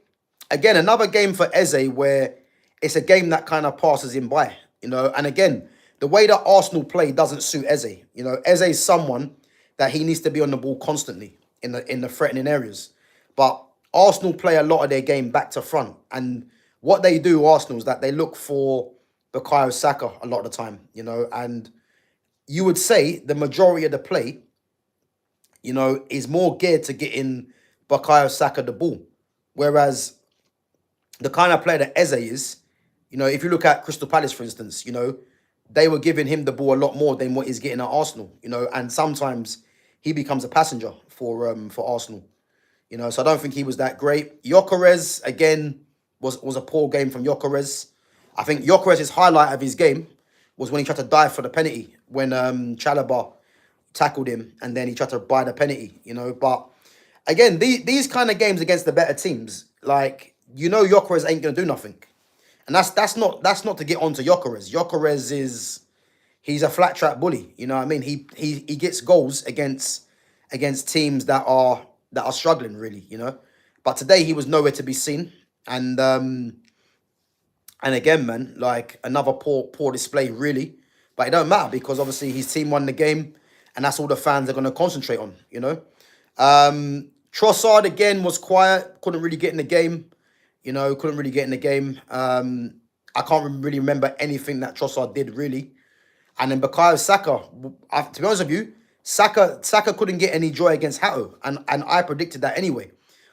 A: again, another game for Eze where it's a game that kind of passes him by, and again, the way that Arsenal play doesn't suit Eze. Eze is someone that he needs to be on the ball constantly in the threatening areas. But Arsenal play a lot of their game back to front, and what they do, Arsenal, is that they look for Bukayo Saka a lot of the time, and you would say the majority of the play, is more geared to getting Bukayo Saka the ball. Whereas the kind of player that Eze is, if you look at Crystal Palace, for instance, they were giving him the ball a lot more than what he's getting at Arsenal, and sometimes he becomes a passenger for Arsenal. So I don't think he was that great. Gyökeres, again, was a poor game from Gyökeres. I think Gyökeres' highlight of his game was when he tried to dive for the penalty, when Chalobah tackled him, and then he tried to buy the penalty, But again, these kind of games against the better teams, like, Gyökeres ain't gonna do nothing. And that's not to get onto Gyökeres. Gyökeres he's a flat track bully. You know what I mean? He gets goals against teams that are struggling, really. But today he was nowhere to be seen, and again, man, like another poor display, really. But it don't matter, because obviously his team won the game, and that's all the fans are going to concentrate on. Trossard again was quiet, couldn't really get in the game. Couldn't really get in the game. I can't really remember anything that Trossard did, really. And then Bukayo Saka, to be honest with you, Saka couldn't get any joy against Hato, and I predicted that anyway,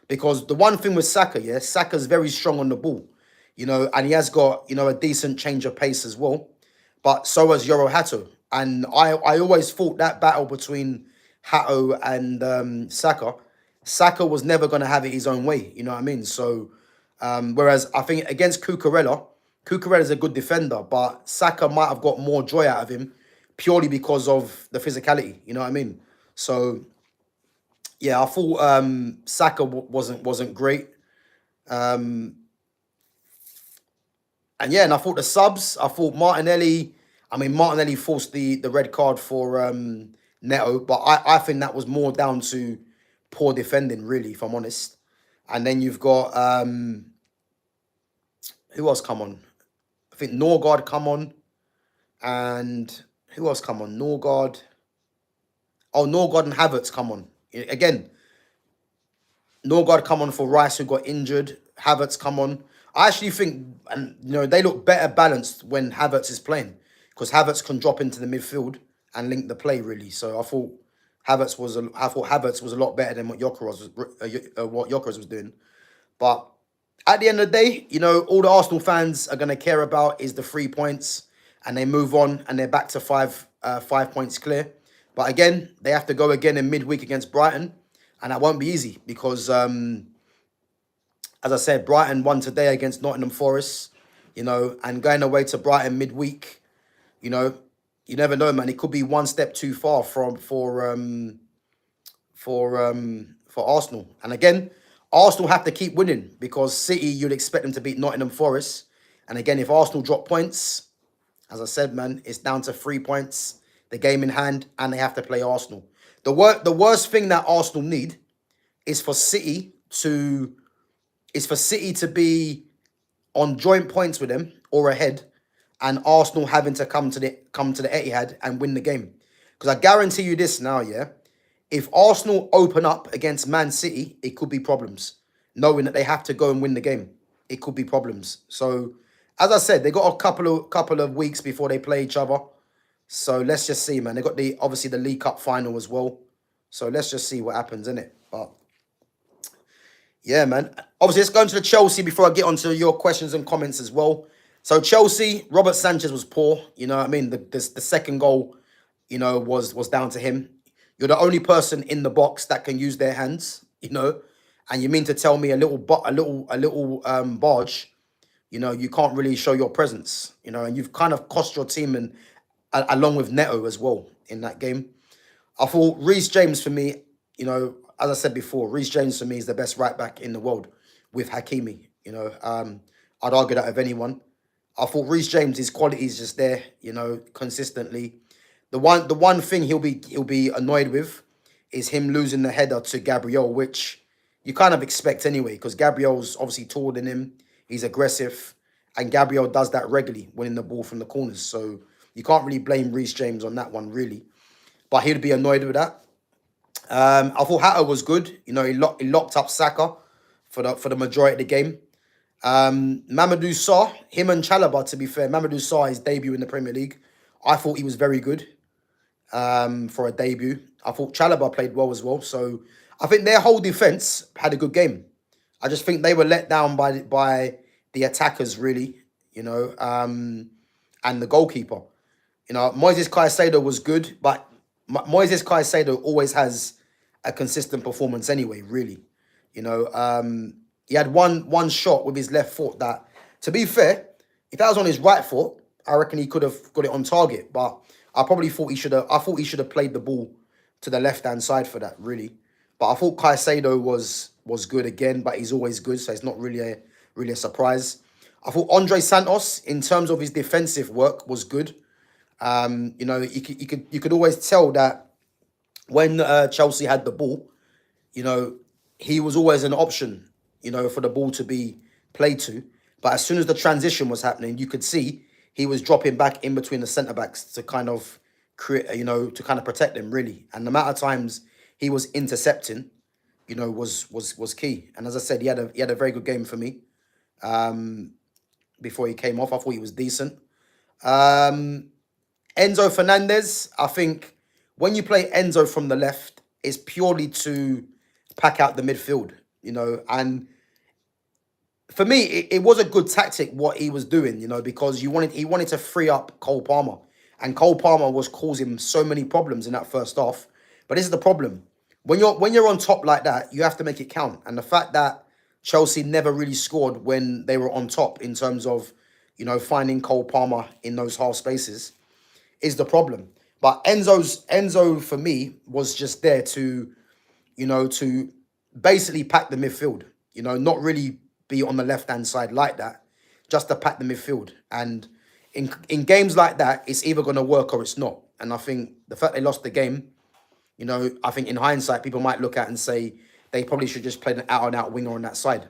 A: because the one thing with Saka, yeah, Saka's very strong on the ball, and he has got a decent change of pace as well, but so has Yoro Hato, and I always thought that battle between Hato and Saka was never going to have it his own way, you know what I mean? So whereas I think against Cucurella is a good defender, but Saka might have got more joy out of him purely because of the physicality. You know what I mean? So yeah, I thought Saka wasn't great, and yeah, and I thought the subs. I thought Martinelli. I mean, Martinelli forced the red card for Neto, but I think that was more down to poor defending, really, if I'm honest. And then you've got who else come on? I think Norgard come on, and who else come on? Norgard. Oh, Norgard and Havertz come on. Again, Norgard come on for Rice, who got injured. Havertz come on. I actually think, and they look better balanced when Havertz is playing, because Havertz can drop into the midfield and link the play, really. So I thought Havertz was a lot better than what Gyökeres was doing. But at the end of the day, all the Arsenal fans are going to care about is the 3 points, and they move on, and they're back to 5 points clear. But again, they have to go again in midweek against Brighton, and that won't be easy, because, as I said, Brighton won today against Nottingham Forest, and going away to Brighton midweek, you never know, man. It could be one step too far for Arsenal. And again, Arsenal have to keep winning, because City, you'd expect them to beat Nottingham Forest. And again, if Arsenal drop points, as I said, man, it's down to 3 points, the game in hand, and they have to play Arsenal. The worst thing that Arsenal need is for City to be on joint points with them or ahead, and Arsenal having to come to the Etihad and win the game. Because I guarantee you this now, yeah. If Arsenal open up against Man City, it could be problems. Knowing that they have to go and win the game, it could be problems. So, as I said, they got a couple of weeks before they play each other. So let's just see, man. They got obviously the League Cup final as well. So let's just see what happens, innit? But yeah, man. Obviously, let's go into the Chelsea before I get onto your questions and comments as well. So Chelsea, Robert Sanchez was poor. You know what I mean? The second goal, was down to him. You're the only person in the box that can use their hands, and you mean to tell me a little barge, you can't really show your presence, and you've kind of cost your team along with Neto as well in that game. I thought Reece James for me, as I said before, Reece James for me is the best right back in the world with Hakimi. I'd argue that of anyone. I thought Reece James, his quality is just there, consistently. The one thing he'll be annoyed with is him losing the header to Gabriel, which you kind of expect anyway, because Gabriel's obviously taller than him. He's aggressive, and Gabriel does that regularly, winning the ball from the corners. So you can't really blame Reece James on that one, really. But he'd be annoyed with that. I thought Hatter was good. He locked up Saka for the majority of the game. Mamadou Sarr, him and Chalobah, to be fair, Mamadou Sarr, his debut in the Premier League, I thought he was very good for a debut. I thought Chalobah played well as well. So I think their whole defence had a good game. I just think they were let down by the attackers, really, and the goalkeeper. Moises Caicedo was good, but Moises Caicedo always has a consistent performance anyway, really. He had one shot with his left foot that, to be fair, if that was on his right foot, I reckon he could have got it on target. But I probably thought he should have. I thought he should have played the ball to the left hand side for that, really. But I thought Caicedo was good again, but he's always good, so it's not really a surprise. I thought Andre Santos, in terms of his defensive work, was good. You could always tell that when Chelsea had the ball, he was always an option, for the ball to be played to. But as soon as the transition was happening, you could see he was dropping back in between the centre backs to kind of create, to kind of protect them, really. And the amount of times he was intercepting, was key. And as I said, he had a very good game for me. Before he came off, I thought he was decent. Enzo Fernandez, I think when you play Enzo from the left, it's purely to pack out the midfield, and for me, it was a good tactic what he was doing, because he wanted to free up Cole Palmer, and Cole Palmer was causing so many problems in that first half. But this is the problem: when you're on top like that, you have to make it count. And the fact that Chelsea never really scored when they were on top in terms of, finding Cole Palmer in those half spaces is the problem. But Enzo for me was just there to, to basically pack the midfield, not really be on the left-hand side like that, just to pack the midfield. And in games like that, it's either going to work or it's not. And I think the fact they lost the game, I think in hindsight, people might look at and say they probably should just play an out-and-out winger on that side,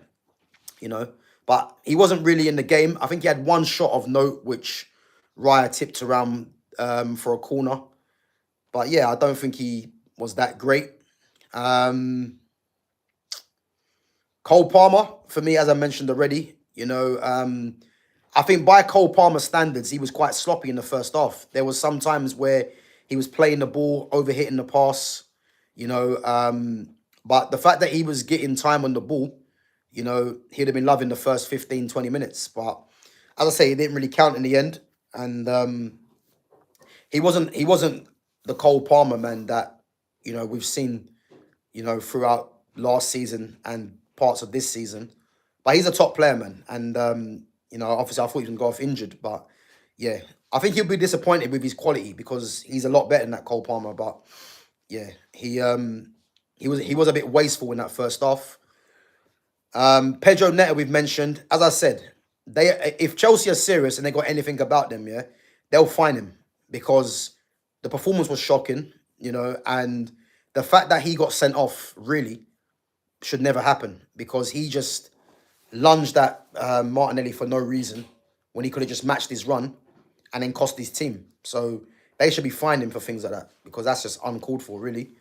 A: But he wasn't really in the game. I think he had one shot of note, which Raya tipped around for a corner. But yeah, I don't think he was that great. Cole Palmer, for me, as I mentioned already, I think by Cole Palmer standards, he was quite sloppy in the first half. There was some times where he was playing the ball, overhitting the pass, but the fact that he was getting time on the ball, he'd have been loving the first 15, 20 minutes. But as I say, it didn't really count in the end. And he wasn't the Cole Palmer, man, that, we've seen, throughout last season and parts of this season. But he's a top player, man. And, obviously I thought he was going to go off injured. But, yeah, I think he'll be disappointed with his quality because he's a lot better than that Cole Palmer. But, yeah, he was a bit wasteful in that first half. Pedro Neto, we've mentioned. As I said, if Chelsea are serious and they got anything about them, yeah, they'll find him because the performance was shocking, and the fact that he got sent off really should never happen because he just lunged at Martinelli for no reason when he could have just matched his run and then cost his team. So they should be finding him for things like that because that's just uncalled for, really.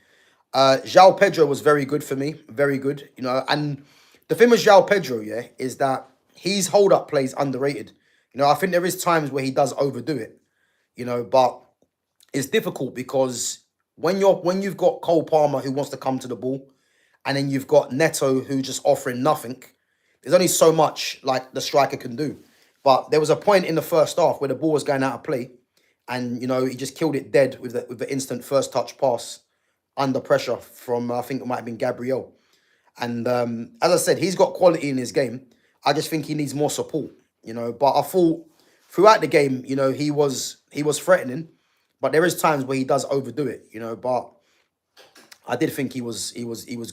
A: João Pedro was very good for me, very good, and the thing with João Pedro, yeah, is that his hold-up play is underrated. I think there is times where he does overdo it, but it's difficult because when you've got Cole Palmer who wants to come to the ball, and then you've got Neto who just offering nothing, there's only so much like the striker can do. But there was a point in the first half where the ball was going out of play, and he just killed it dead with the instant first touch pass under pressure from I think it might have been Gabriel. And as I said, he's got quality in his game. I just think he needs more support, But I thought throughout the game, he was threatening. but there is times where he does overdo it, you know. But I did think he was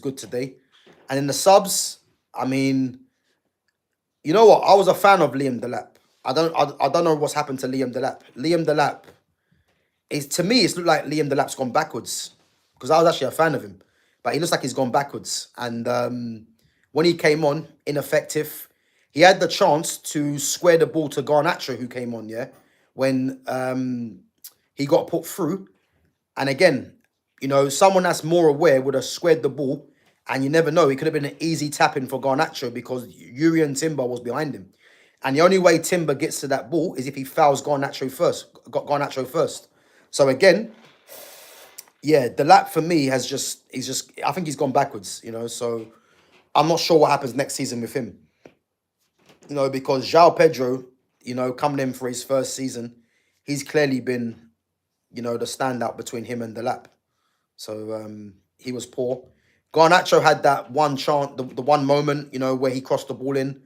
A: good today. And in the subs, I mean, you know what? I was a fan of Liam Delap. I don't know what's happened to Liam Delap. Liam Delap is, to me, it's looked like Liam Delap's gone backwards, because I was actually a fan of him, but he looks like he's gone backwards. And when he came on, ineffective. He had the chance to square the ball to Garnacho, who came on, yeah, when he got put through. And again, you know, someone that's more aware would have squared the ball, and you never know. It could have been an easy tap in for Garnacho because Yuri and Timber was behind him. And the only way Timber gets to that ball is if he fouls Garnacho first. Got Garnacho first. So again, yeah, the lap for me I think he's gone backwards, you know. So I'm not sure what happens next season with him, you know, because João Pedro, you know, coming in for his first season, he's clearly been, you know, the standout between him and the lap. So he was poor. Garnacho had that one chance, the one moment, you know, where he crossed the ball in,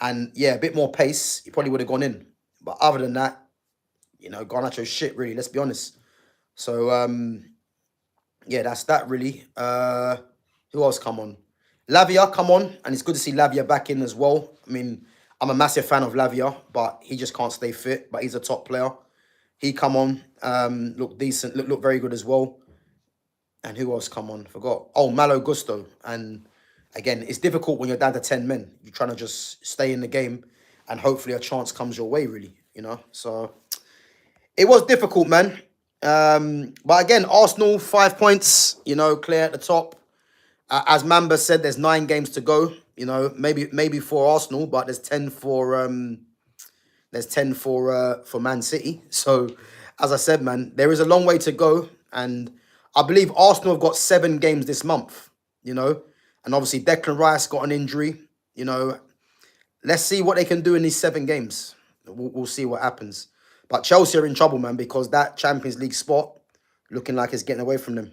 A: and yeah, a bit more pace, he probably would have gone in. But other than that, you know, Garnacho's shit, really. Let's be honest. So yeah, that's that really. Who else come on? Lavia come on, and it's good to see Lavia back in as well. I mean, I'm a massive fan of Lavia, but he just can't stay fit. But he's a top player. He come on, look decent, look very good as well. And who else come on? Forgot. Oh, Malo Gusto. And again, it's difficult when you're down to 10 men. You're trying to just stay in the game, and hopefully a chance comes your way, really, you know. So it was difficult, man. But again, Arsenal, 5 points, you know, clear at the top. As Mamba said, there's 9 games to go. You know, maybe for Arsenal, but there's 10 for Man City. So, as I said, man, there is a long way to go, and I believe Arsenal have got 7 games this month. You know, and obviously Declan Rice got an injury. You know, let's see what they can do in these 7 games. We'll see what happens. But Chelsea are in trouble, man, because that Champions League spot looking like it's getting away from them.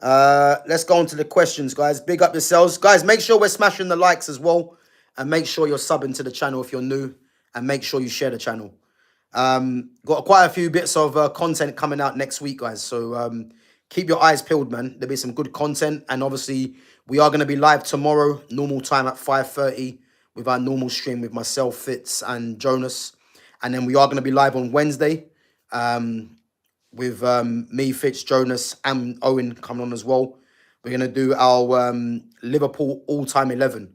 A: Let's go on to the questions, guys. Big up yourselves. Guys, make sure we're smashing the likes as well. And make sure you're subbing to the channel if you're new. And make sure you share the channel. Got quite a few bits of content coming out next week, guys. So keep your eyes peeled, man. There'll be some good content. And obviously, we are going to be live tomorrow, normal time at 5:30 with our normal stream with myself, Fitz, and Jonas. And then we are going to be live on Wednesday with me, Fitz, Jonas, and Owen coming on as well. We're going to do our Liverpool all-time 11.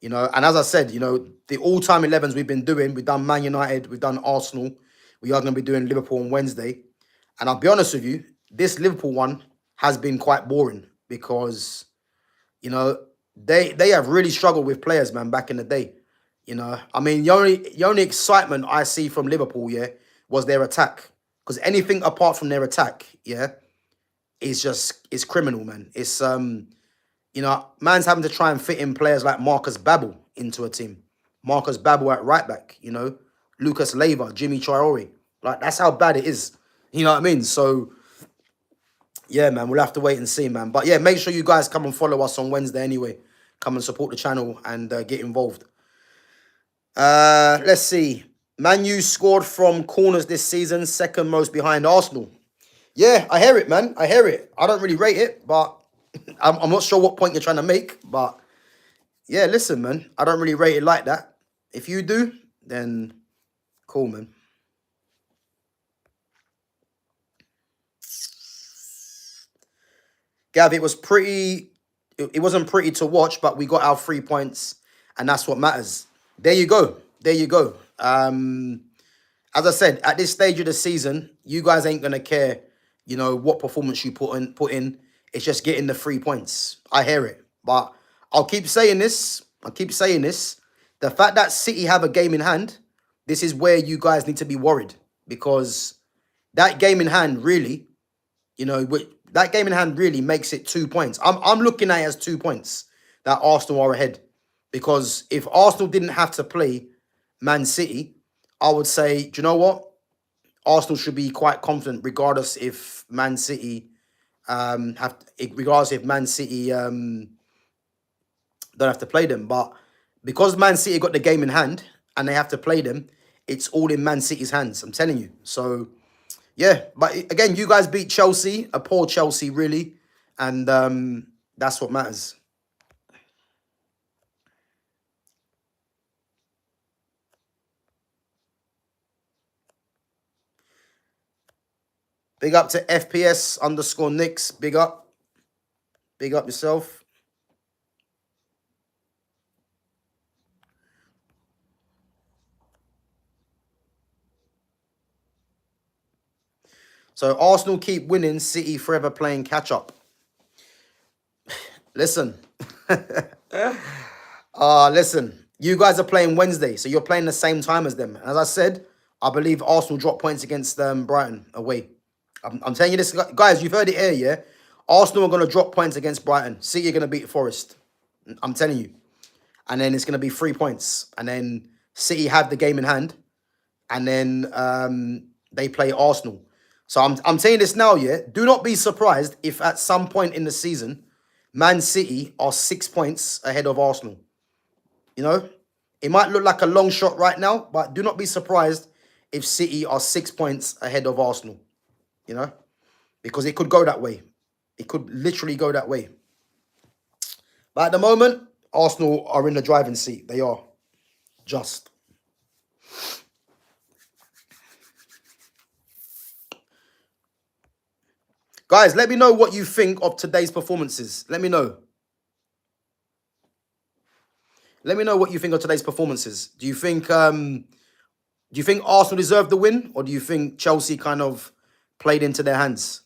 A: You know, and as I said, you know, the all-time 11s we've been doing, we've done Man United, we've done Arsenal. We are going to be doing Liverpool on Wednesday. And I'll be honest with you, this Liverpool one has been quite boring because, you know, they have really struggled with players, man, back in the day. You know, I mean, the only excitement I see from Liverpool, yeah, was their attack. Because anything apart from their attack, yeah, it's criminal, man. It's you know, man's having to try and fit in players like Marcus Babbel into a team. Marcus Babbel at right back, you know, Lucas Leiva, Jimmy Traore. Like, that's how bad it is. You know what I mean? So yeah, man, we'll have to wait and see, man. But yeah, make sure you guys come and follow us on Wednesday anyway. Come and support the channel and get involved. Let's see. Man U scored from corners this season, second most behind Arsenal. Yeah, I hear it, man. I hear it. I don't really rate it, but I'm not sure what point you're trying to make. But yeah, listen, man. I don't really rate it like that. If you do, then cool, man. Gav, it was pretty. It wasn't pretty to watch, but we got our 3 points, and that's what matters. There you go. There you go. As I said, at this stage of the season, you guys ain't gonna care, you know, what performance you put in. It's just getting the 3 points. I hear it, but I'll keep saying this. The fact that City have a game in hand, this is where you guys need to be worried, because that game in hand really, you know, that game in hand really makes it 2 points. I'm looking at it as 2 points that Arsenal are ahead, because if Arsenal didn't have to play Man City, I would say, do you know what? Arsenal should be quite confident, regardless if Man City don't have to play them. But because Man City got the game in hand and they have to play them, it's all in Man City's hands. I'm telling you. So Yeah, but again, you guys beat Chelsea, a poor Chelsea, really, and that's what matters. Big up to FPS underscore Nicks. Big up yourself. So Arsenal keep winning, City forever playing catch up. Listen, listen. You guys are playing Wednesday, so you're playing the same time as them. As I said, I believe Arsenal dropped points against Brighton away. I'm telling you this, guys. You've heard it here, yeah. Arsenal are going to drop points against Brighton. City are going to beat Forest. I'm telling you. And then it's going to be 3 points. And then City have the game in hand. And then they play Arsenal. So I'm saying this now, yeah. Do not be surprised if at some point in the season, Man City are 6 points ahead of Arsenal. You know, it might look like a long shot right now, but do not be surprised if City are 6 points ahead of Arsenal. You know, because it could go that way. It could literally go that way. But at the moment, Arsenal are in the driving seat. They are just. Guys, let me know what you think of today's performances. Let me know. Let me know what you think of today's performances. Do you think Arsenal deserved the win, or do you think Chelsea kind of played into their hands?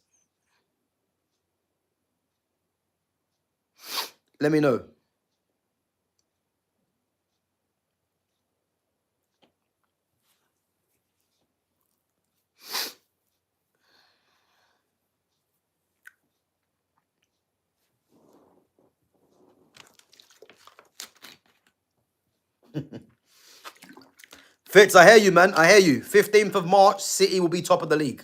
A: Let me know. Fitz, I hear you, man. I hear you. 15th of March, City will be top of the league.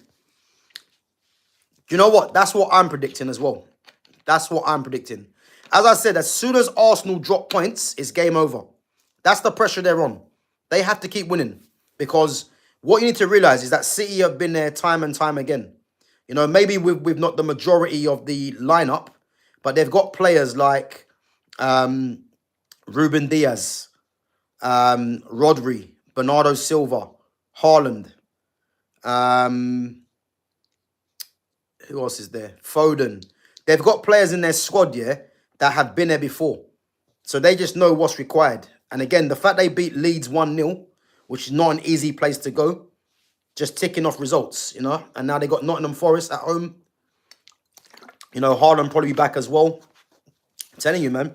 A: Do you know what? That's what I'm predicting as well. That's what I'm predicting. As I said, as soon as Arsenal drop points, it's game over. That's the pressure they're on. They have to keep winning because what you need to realize is that City have been there time and time again. You know, maybe with not the majority of the lineup, but they've got players like Ruben Diaz, Rodri, Bernardo Silva, Haaland. Who else is there? Foden. They've got players in their squad, yeah, that have been there before. So they just know what's required. And again, the fact they beat Leeds 1-0, which is not an easy place to go, just ticking off results, you know. And now they got Nottingham Forest at home. You know, Haaland probably be back as well. I'm telling you, man.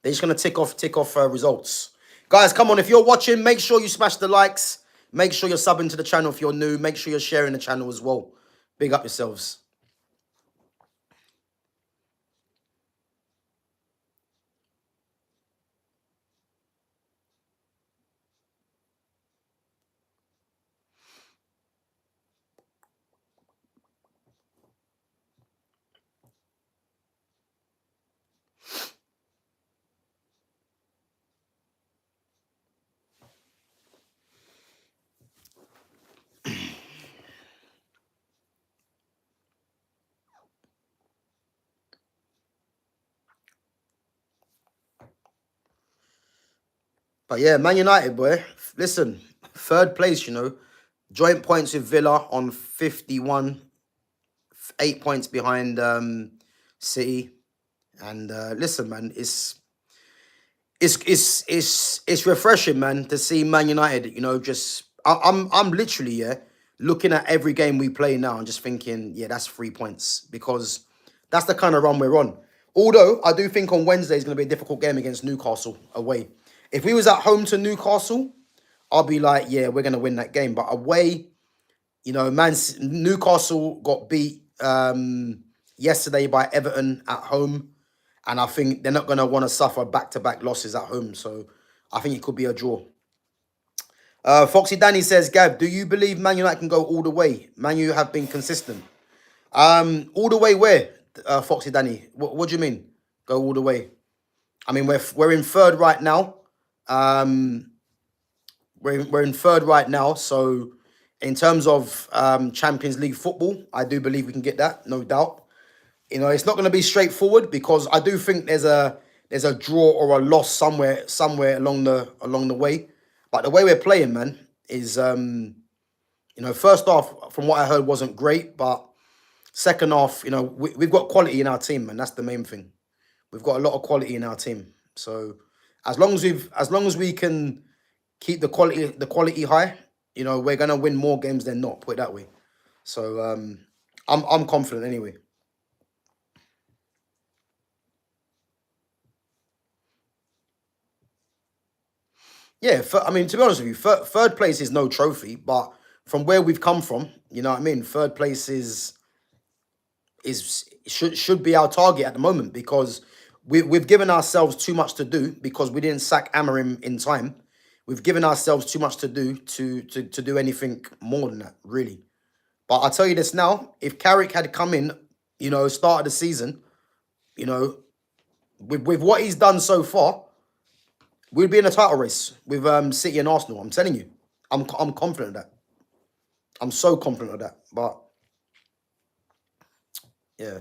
A: They're just going to tick off results. Guys, come on. If you're watching, make sure you smash the likes. Make sure you're subbing to the channel if you're new. Make sure you're sharing the channel as well. Big up yourselves. But yeah, Man United, boy. Listen, third place, you know. Joint points with Villa on 51. 8 points behind City. And listen, man, it's refreshing, man, to see Man United. You know, just I'm literally looking at every game we play now and just thinking, yeah, that's 3 points because that's the kind of run we're on. Although I do think on Wednesday is going to be a difficult game against Newcastle away. If we was at home to Newcastle, I'll be like, yeah, we're going to win that game. But away, you know, Newcastle got beat yesterday by Everton at home. And I think they're not going to want to suffer back-to-back losses at home. So I think it could be a draw. Foxy Danny says, Gav, do you believe Man United can go all the way? Man U have been consistent. All the way where, Foxy Danny? What do you mean? Go all the way? I mean, we're in third right now. We're in third right now. So In terms of Champions League football, I do believe we can get that, no doubt. It's not going to be straightforward because I do think there's a draw or a loss somewhere along the way. But the way we're playing, man, is first half from what I heard wasn't great, but second half, we've got quality in our team, man. That's the main thing. We've got a lot of quality in our team. So as long as we can keep the quality high, we're gonna win more games than not. Put it that way. So I'm confident anyway. Yeah, I mean, to be honest with you, third place is no trophy, but from where we've come from, you know what I mean. Third place should be our target at the moment because we've given ourselves too much to do because we didn't sack Amarim in time. We've given ourselves too much to do to do anything more than that, really. But I'll tell you this now: if Carrick had come in, start of the season, you know, with what he's done so far, we'd be in a title race with City and Arsenal. I'm telling you, I'm confident of that. I'm so confident of that. But yeah,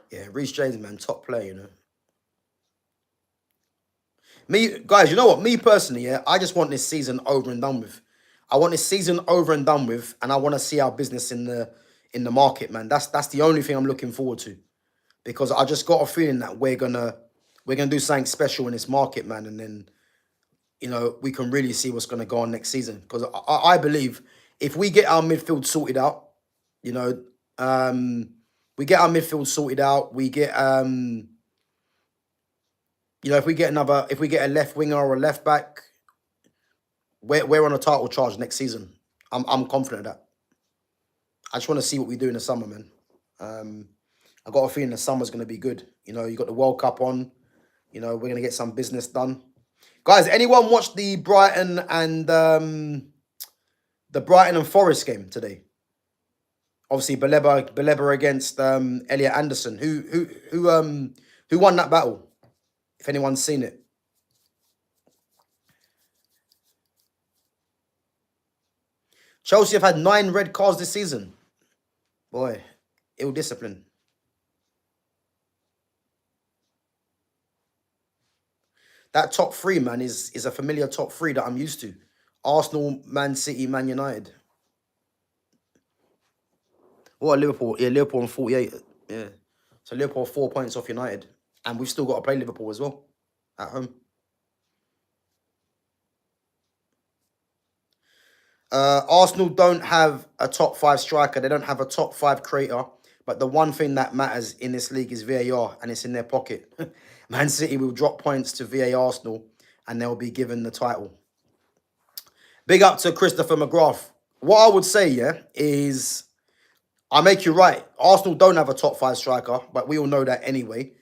A: yeah, Reece James, man, top player. Me, guys, you know what? Me personally, yeah, I just want this season over and done with. I want this season over and done with, and I want to see our business in the market, man. That's the only thing I'm looking forward to, because I just got a feeling that we're gonna do something special in this market, man, and then we can really see what's gonna go on next season. Because I believe if we get our midfield sorted out, you know, we get our midfield sorted out, we get if we get a left winger or a left back, we're on a title charge next season. I'm confident of that. I just want to see what we do in the summer, man. I got a feeling the summer's going to be good. You got the World Cup on. We're going to get some business done. Guys, anyone watch the Brighton and Forest game today? Obviously, Baleba against Elliot Anderson. Who won that battle? If anyone's seen it. Chelsea have had 9 red cards this season. Boy, ill discipline. That top three, man, is a familiar top three that I'm used to. Arsenal, Man City, Man United. What, Liverpool? Yeah, Liverpool on 48. Yeah. So Liverpool 4 points off United. And we've still got to play Liverpool as well at home. Arsenal don't have a top 5 striker. They don't have a top 5 creator. But the one thing that matters in this league is VAR, and it's in their pocket. Man City will drop points to VA Arsenal, and they'll be given the title. Big up to Christopher McGrath. What I would say, yeah, is I make you right. Arsenal don't have a top 5 striker, but we all know that anyway.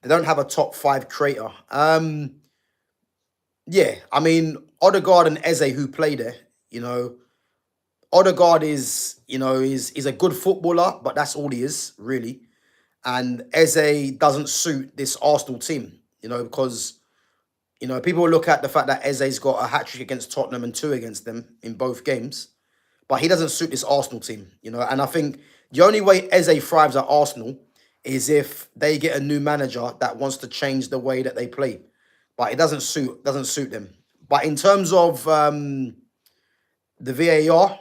A: They don't have a top 5 creator. Yeah, I mean, Odegaard and Eze, who play there, Odegaard is a good footballer, but that's all he is, really. And Eze doesn't suit this Arsenal team, because, people look at the fact that Eze's got a hat-trick against Tottenham and 2 against them in both games, but he doesn't suit this Arsenal team, and I think the only way Eze thrives at Arsenal is if they get a new manager that wants to change the way that they play, but it doesn't suit them. But in terms of the VAR,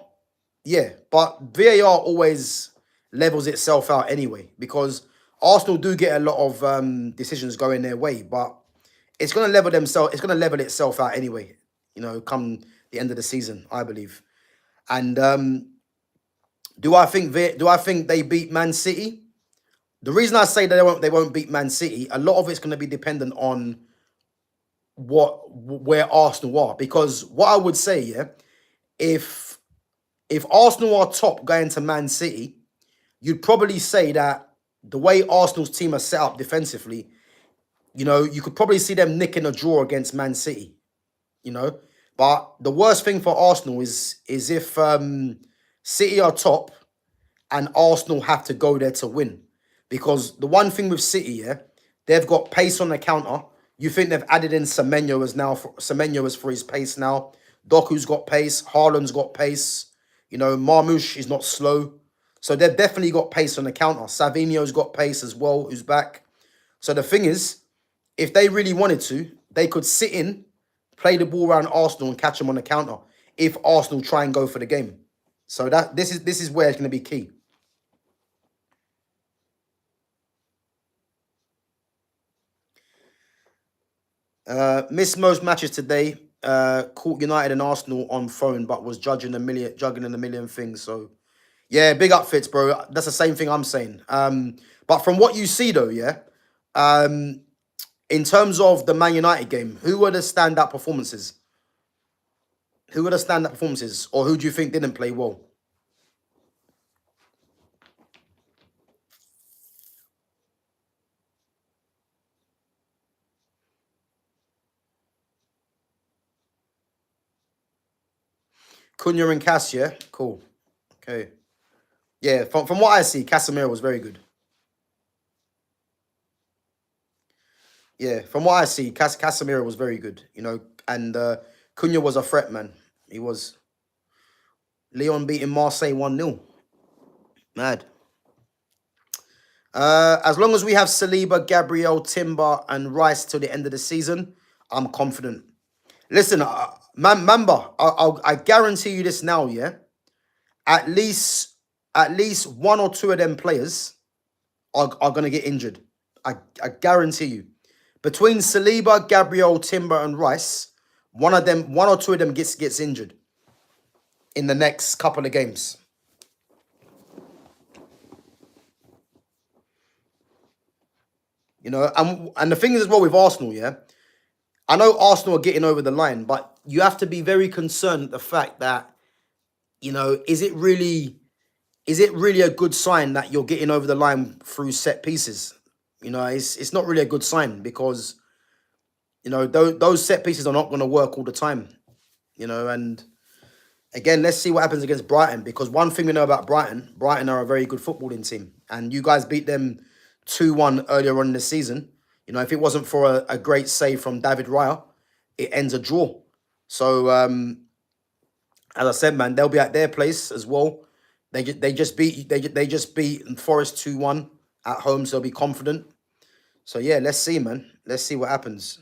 A: yeah, but VAR always levels itself out anyway, because Arsenal do get a lot of decisions going their way, but it's going to level itself out anyway, come the end of the season, I believe. And do I think they beat Man City? The reason I say that they won't beat Man City, a lot of it's going to be dependent on where Arsenal are, because what I would say, yeah, if Arsenal are top going to Man City, you'd probably say that the way Arsenal's team are set up defensively, you could probably see them nicking a draw against Man City, But the worst thing for Arsenal is if City are top, and Arsenal have to go there to win. Because the one thing with City, yeah, they've got pace on the counter. You think they've added in Semenyo as for his pace now. Doku's got pace. Haaland's got pace. You know, Marmoush is not slow. So they've definitely got pace on the counter. Savinho's got pace as well, who's back. So the thing is, if they really wanted to, they could sit in, play the ball around Arsenal and catch them on the counter if Arsenal try and go for the game. So this is where it's going to be key. Missed most matches today. Caught United and Arsenal on phone, but was juggling a million things. So yeah, big up Fitz, bro. That's the same thing I'm saying. But from what you see though, yeah, in terms of the Man United game, who were the standout performances? Who were the standout performances, or who do you think didn't play well? Cunha and Cass, yeah? Cool. Okay. Yeah, from what I see, Casemiro was very good. Yeah, from what I see, Casemiro was very good, you know, and Cunha was a threat, man. He was. Leon beating Marseille 1-0. Mad. As long as we have Saliba, Gabriel, Timber, and Rice till the end of the season, I'm confident. Listen, Mamba, I guarantee you this now, yeah? At least one or two of them players are going to get injured. I guarantee you. Between Saliba, Gabriel, Timber, and Rice, one or two of them gets injured in the next couple of games. You know, and the thing is as well with Arsenal, yeah? I know Arsenal are getting over the line, but you have to be very concerned at the fact that, you know, is it really a good sign that you're getting over the line through set pieces? You know, it's not really a good sign because, you know, those set pieces are not going to work all the time. You know, and again, let's see what happens against Brighton, because one thing we know about Brighton are a very good footballing team, and you guys beat them 2-1 earlier on in the season. You know, if it wasn't for a great save from David Raya, it ends a draw. So, as I said, man, they'll be at their place as well. They just beat Forest 2-1 at home, so they'll be confident. So yeah, let's see, man. Let's see what happens.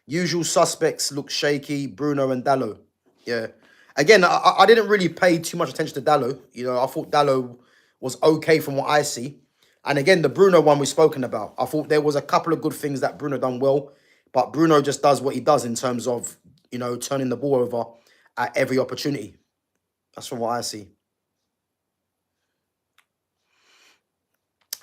A: Usual suspects look shaky. Bruno and Dallo. Yeah. Again, I didn't really pay too much attention to Dallo. You know, I thought Dallo was okay from what I see. And again, the Bruno one we've spoken about. I thought there was a couple of good things that Bruno done well. But Bruno just does what he does in terms of, you know, turning the ball over at every opportunity. That's from what I see.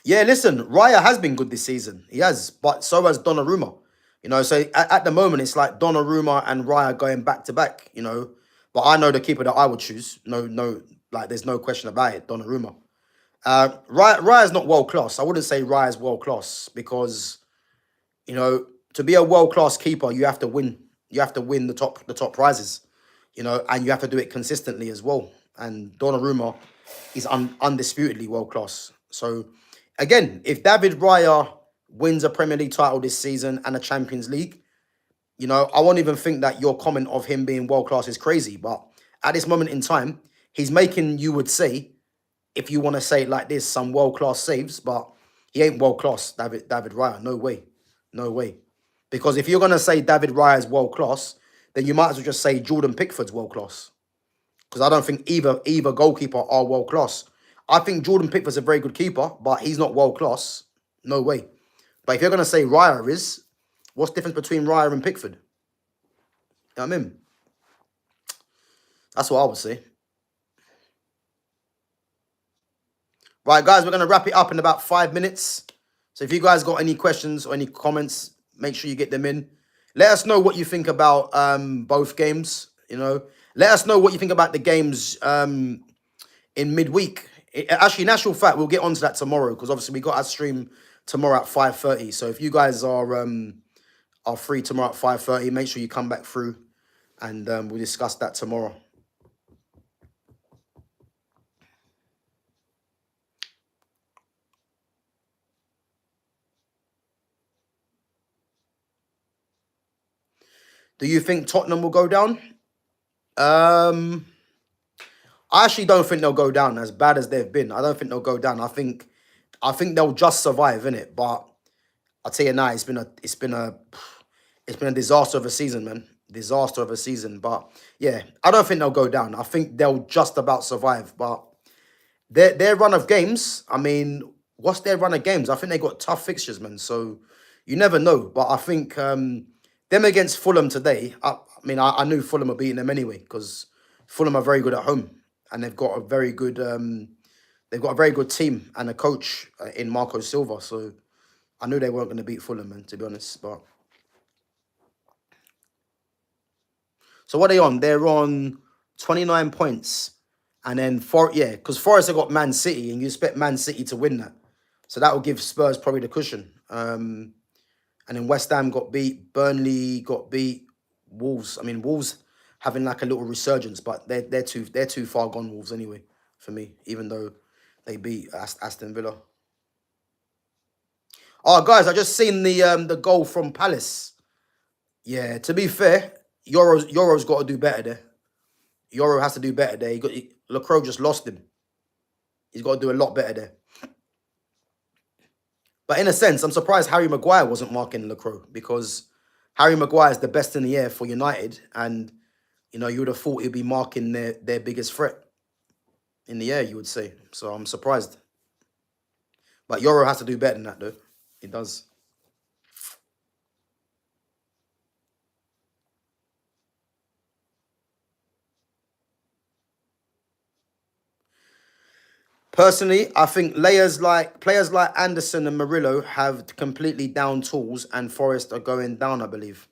A: Yeah, listen, Raya has been good this season. He has, but so has Donnarumma. You know, so at the moment, it's like Donnarumma and Raya going back to back, you know. But I know the keeper that I would choose. No, like there's no question about it, Donnarumma. Raya's not world class. I wouldn't say Raya's world class because, you know, to be a world class keeper, you have to win. You have to win the top prizes, you know, and you have to do it consistently as well. And Donnarumma is undisputedly world class. So, again, if David Raya wins a Premier League title this season and a Champions League, you know, I won't even think that your comment of him being world class is crazy. But at this moment in time, he's making, you would say, if you want to say it like this, some world class saves. But he ain't world class, David Raya. No way, no way. Because if you're gonna say David Raya is world class, then you might as well just say Jordan Pickford's world class. Because I don't think either goalkeeper are world class. I think Jordan Pickford's a very good keeper, but he's not world class. No way. But if you're going to say Raya is, what's the difference between Raya and Pickford? You know what I mean? That's what I would say. Right, guys, we're going to wrap it up in about 5 minutes. So if you guys got any questions or any comments, make sure you get them in. Let us know what you think about both games, you know. Let us know what you think about the games in midweek. Actually, in actual fact, we'll get onto that tomorrow because obviously we got our stream tomorrow at 5:30. So if you guys are free tomorrow at 5:30, make sure you come back through and we'll discuss that tomorrow. Do you think Tottenham will go down? Um, I actually don't think they'll go down as bad as they've been. I don't think they'll go down. I think they'll just survive in it. But I'll tell you now, it's been a disaster of a season, man. Disaster of a season. But yeah, I don't think they'll go down. I think they'll just about survive. But their run of games, I mean, what's their run of games? I think they got tough fixtures, man. So you never know. But I think them against Fulham today, I knew Fulham were beating them anyway because Fulham are very good at home and they've got a very good team and a coach in Marco Silva. So I knew they weren't going to beat Fulham, man, to be honest. But so what are they on? They're on 29 points. And then, because Forest have got Man City, and you expect Man City to win that. So that will give Spurs probably the cushion. And then West Ham got beat. Burnley got beat. Wolves. I mean, Wolves having like a little resurgence, but they're too far gone, Wolves, anyway, for me, even though they beat Aston Villa. Oh, guys, I just seen the goal from Palace. Yeah, to be fair, Euro's got to do better there. Euro has to do better there. Lacroix just lost him. He's got to do a lot better there. But in a sense, I'm surprised Harry Maguire wasn't marking Lacroix because Harry Maguire is the best in the air for United, and you would have thought he'd be marking their biggest threat in the air, you would say. So I'm surprised. But Euro has to do better than that, though. He does. Personally, I think players like Anderson and Murillo have completely down tools, and Forest are going down, I believe.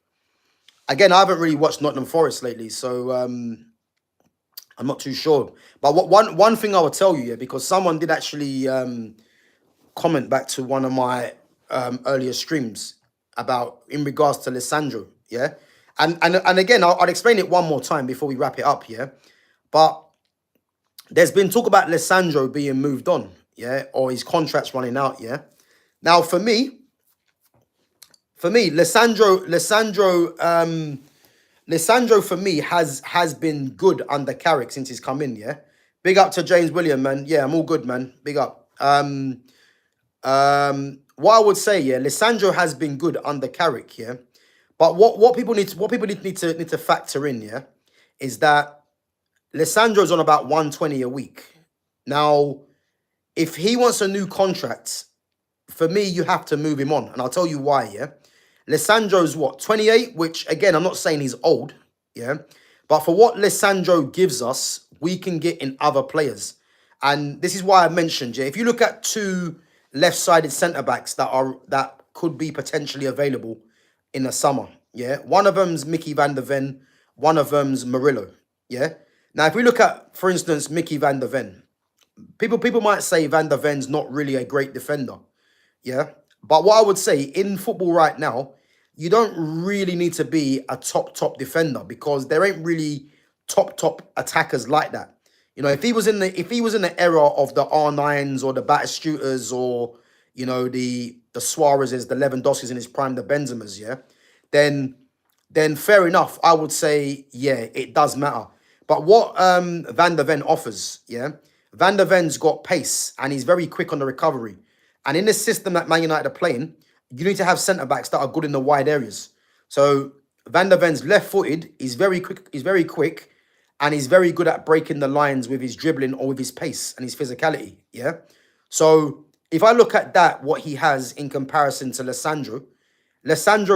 A: Again, I haven't really watched Nottingham Forest lately, so I'm not too sure. But one thing I will tell you, yeah, because someone did actually comment back to one of my earlier streams about in regards to Lisandro, yeah, and again, I'll explain it one more time before we wrap it up, yeah, but. There's been talk about Lisandro being moved on, yeah, or his contract's running out, yeah. Now, for me, Lisandro for me has been good under Carrick since he's come in, yeah. Big up to James William, man. Yeah, I'm all good, man. Big up. What I would say, yeah, Lisandro has been good under Carrick, yeah. But what people need to factor in, yeah, is that Lisandro's on about 120 a week. Now, if he wants a new contract, for me, you have to move him on. And I'll tell you why, yeah? Lisandro's what, 28? Which, again, I'm not saying he's old, yeah? But for what Lisandro gives us, we can get in other players. And this is why I mentioned, yeah, if you look at two left-sided centre-backs that could be potentially available in the summer, yeah? One of them's Mickey van der Ven, one of them's Murillo, yeah? Now, if we look at, for instance, Mickey van der Ven, people might say Van der Ven's not really a great defender, yeah? But what I would say, in football right now, you don't really need to be a top defender because there ain't really top attackers like that. If he was in the era of the R9s or the Batistuters or, the Suarez's, the Lewandowski's in his prime, the Benzemas, yeah? Then fair enough, I would say, yeah, it does matter. But what Van der Ven offers, yeah, Van der Ven's got pace and he's very quick on the recovery. And in this system that Man United are playing, you need to have centre-backs that are good in the wide areas. So Van der Ven's left-footed, he's very quick, and he's very good at breaking the lines with his dribbling or with his pace and his physicality, yeah? So if I look at that, what he has in comparison to Lisandro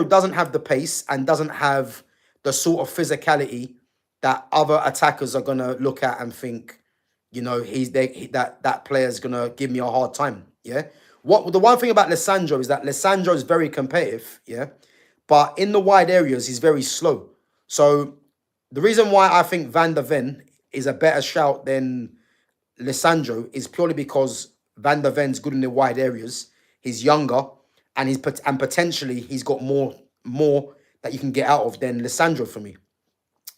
A: doesn't have the pace and doesn't have the sort of physicality that other attackers are going to look at and think, that player's going to give me a hard time, yeah? The one thing about Lisandro is that Lisandro is very competitive, yeah? But in the wide areas, he's very slow. So the reason why I think Van der Ven is a better shout than Lisandro is purely because Van der Ven's good in the wide areas. He's younger, and potentially he's got more that you can get out of than Lisandro for me,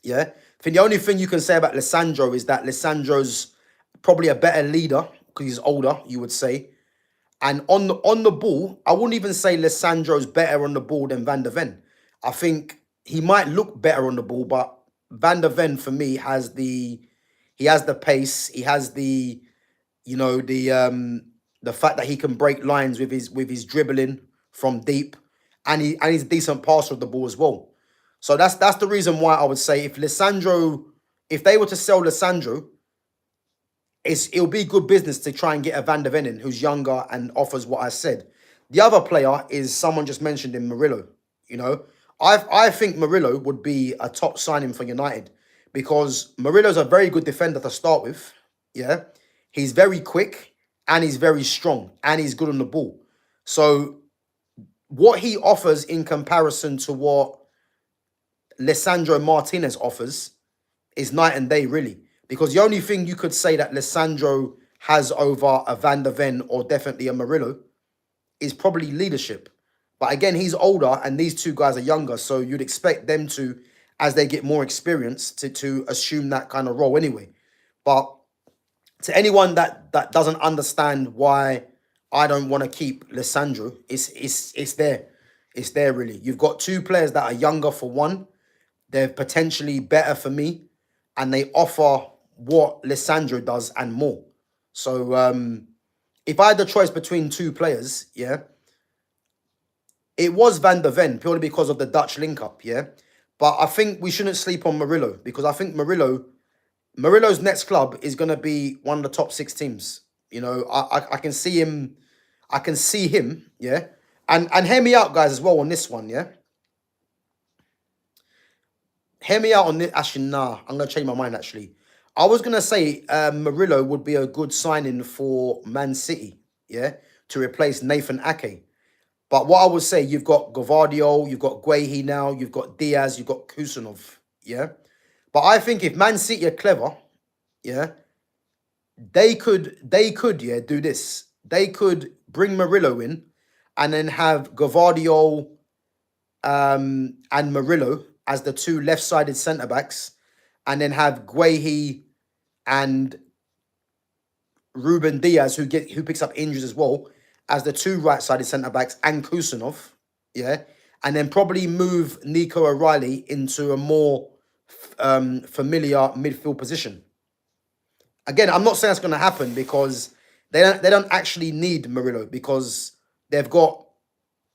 A: yeah? I think the only thing you can say about Lisandro is that Lisandro's probably a better leader because he's older, you would say. And on the ball, I wouldn't even say Lisandro's better on the ball than Van der Ven. I think he might look better on the ball, but Van der Ven for me he has the pace, he has the fact that he can break lines with his dribbling from deep, and he's a decent passer of the ball as well. So that's the reason why I would say if they were to sell Lisandro, it'll be good business to try and get a Van der Ven in who's younger and offers what I said. The other player is someone just mentioned in Murillo. You know, I think Murillo would be a top signing for United because Murillo's a very good defender to start with. Yeah, he's very quick and he's very strong and he's good on the ball. So what he offers in comparison to what Lisandro Martinez offers is night and day, really. Because the only thing you could say that Lisandro has over a Van der Ven or definitely a Murillo is probably leadership. But again, he's older and these two guys are younger, so you'd expect them to, as they get more experience, to assume that kind of role anyway. But to anyone that doesn't understand why I don't want to keep Lisandro, it's there. It's there, really. You've got two players that are younger for one. They're potentially better for me. And they offer what Lisandro does and more. So if I had the choice between two players, yeah, it was Van der Ven purely because of the Dutch link-up, yeah. But I think we shouldn't sleep on Murillo because I think Murillo's next club is going to be one of the top 6 teams. You know, I can see him. I can see him, yeah. And hear me out, guys, as well on this one, yeah. Hear me out on this. Actually, nah, I'm going to change my mind, actually. I was going to say Murillo would be a good signing for Man City, yeah, to replace Nathan Ake. But what I would say, you've got Gvardiol, you've got Guehi now, you've got Diaz, you've got Kusanov, yeah. But I think if Man City are clever, yeah, they could, yeah, do this. They could bring Murillo in and then have Gvardiol and Murillo as the two left-sided centre-backs, and then have Guehi and Ruben Diaz, who picks up injuries as well, as the two right-sided centre-backs, and Kusanov, yeah, and then probably move Nico O'Reilly into a more familiar midfield position. Again, I'm not saying that's going to happen because they don't actually need Murillo because they've got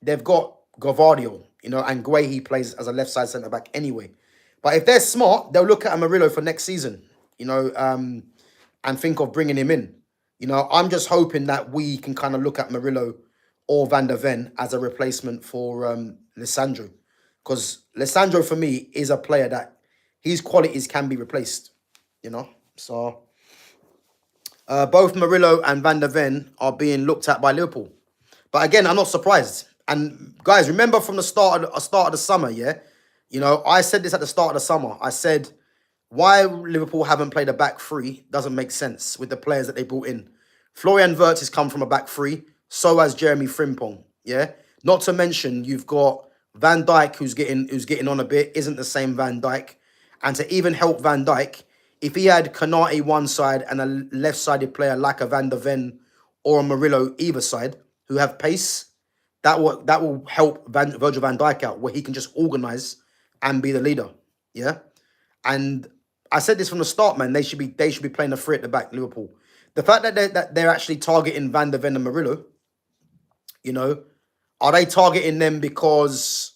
A: Gvardiol, you know, and Guehi plays as a left side centre back anyway. But if they're smart, they'll look at a Murillo for next season, you know, and think of bringing him in. You know, I'm just hoping that we can kind of look at Murillo or Van der Ven as a replacement for Lisandro. Because Lisandro, for me, is a player that his qualities can be replaced, you know. So both Murillo and Van der Ven are being looked at by Liverpool. But again, I'm not surprised. And guys, remember from the start of the summer, yeah? You know, I said this at the start of the summer. I said, why Liverpool haven't played a back three doesn't make sense with the players that they brought in. Florian Wirtz has come from a back three. So has Jeremy Frimpong, yeah? Not to mention, you've got Van Dijk, who's getting on a bit, isn't the same Van Dijk. And to even help Van Dijk, if he had Konate one side and a left-sided player like a Van der Ven or a Murillo either side, who have pace, that will help Virgil van Dijk out, where he can just organise and be the leader. Yeah, and I said this from the start, man. They should be playing a three at the back, Liverpool. The fact that they're actually targeting Van der Ven and Murillo, you know, are they targeting them because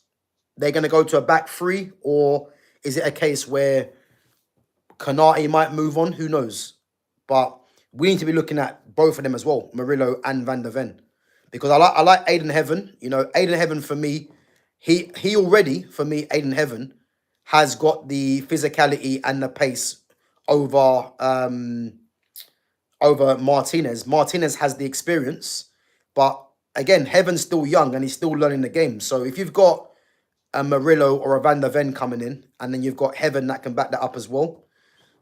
A: they're going to go to a back three, or is it a case where Konate might move on? Who knows? But we need to be looking at both of them as well, Murillo and Van der Ven. Because I like Aiden Heaven. You know, Aiden Heaven for me, he already, for me, Aiden Heaven has got the physicality and the pace over Martinez. Martinez has the experience, but again, Heaven's still young and he's still learning the game. So if you've got a Murillo or a Van der Ven coming in, and then you've got Heaven that can back that up as well,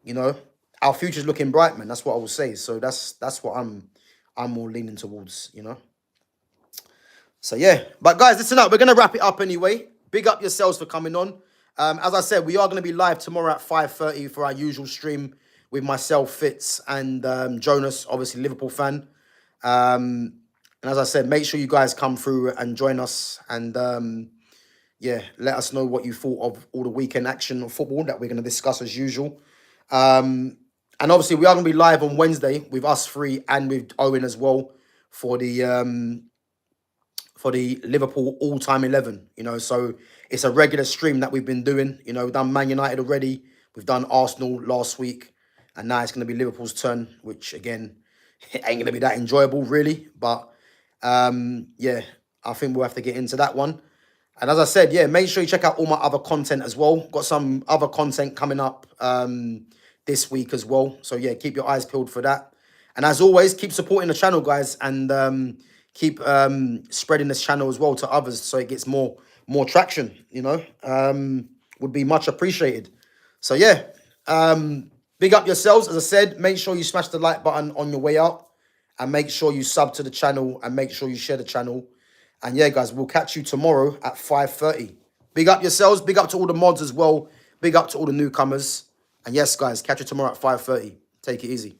A: you know, our future's looking bright, man. That's what I will say. So that's what I'm more leaning towards, you know. So, yeah. But, guys, listen up. We're going to wrap it up anyway. Big up yourselves for coming on. As I said, we are going to be live tomorrow at 5:30 for our usual stream with myself, Fitz, and Jonas, obviously Liverpool fan. And as I said, make sure you guys come through and join us. And, yeah, let us know what you thought of all the weekend action of football that we're going to discuss as usual. Um, and obviously, we are going to be live on Wednesday with us three and with Owen as well for the Liverpool all-time 11. So it's a regular stream that we've been doing. We've done Man United already, we've done Arsenal last week, and now it's going to be Liverpool's turn, which again, it ain't going to be that enjoyable really. But yeah, I think we'll have to get into that one. And as I said, yeah, make sure you check out all my other content as well. Got some other content coming up this week as well. So yeah, keep your eyes peeled for that. And as always, keep supporting the channel, guys, and keep spreading this channel as well to others so it gets more traction. Would be much appreciated. So yeah, big up yourselves. As I said, make sure you smash the like button on your way out, and make sure you sub to the channel, and make sure you share the channel. And yeah, guys, we'll catch you tomorrow at 5:30. Big up yourselves. Big up to all the mods as well. Big up to all the newcomers. And yes, guys, catch you tomorrow at 5:30. Take it easy.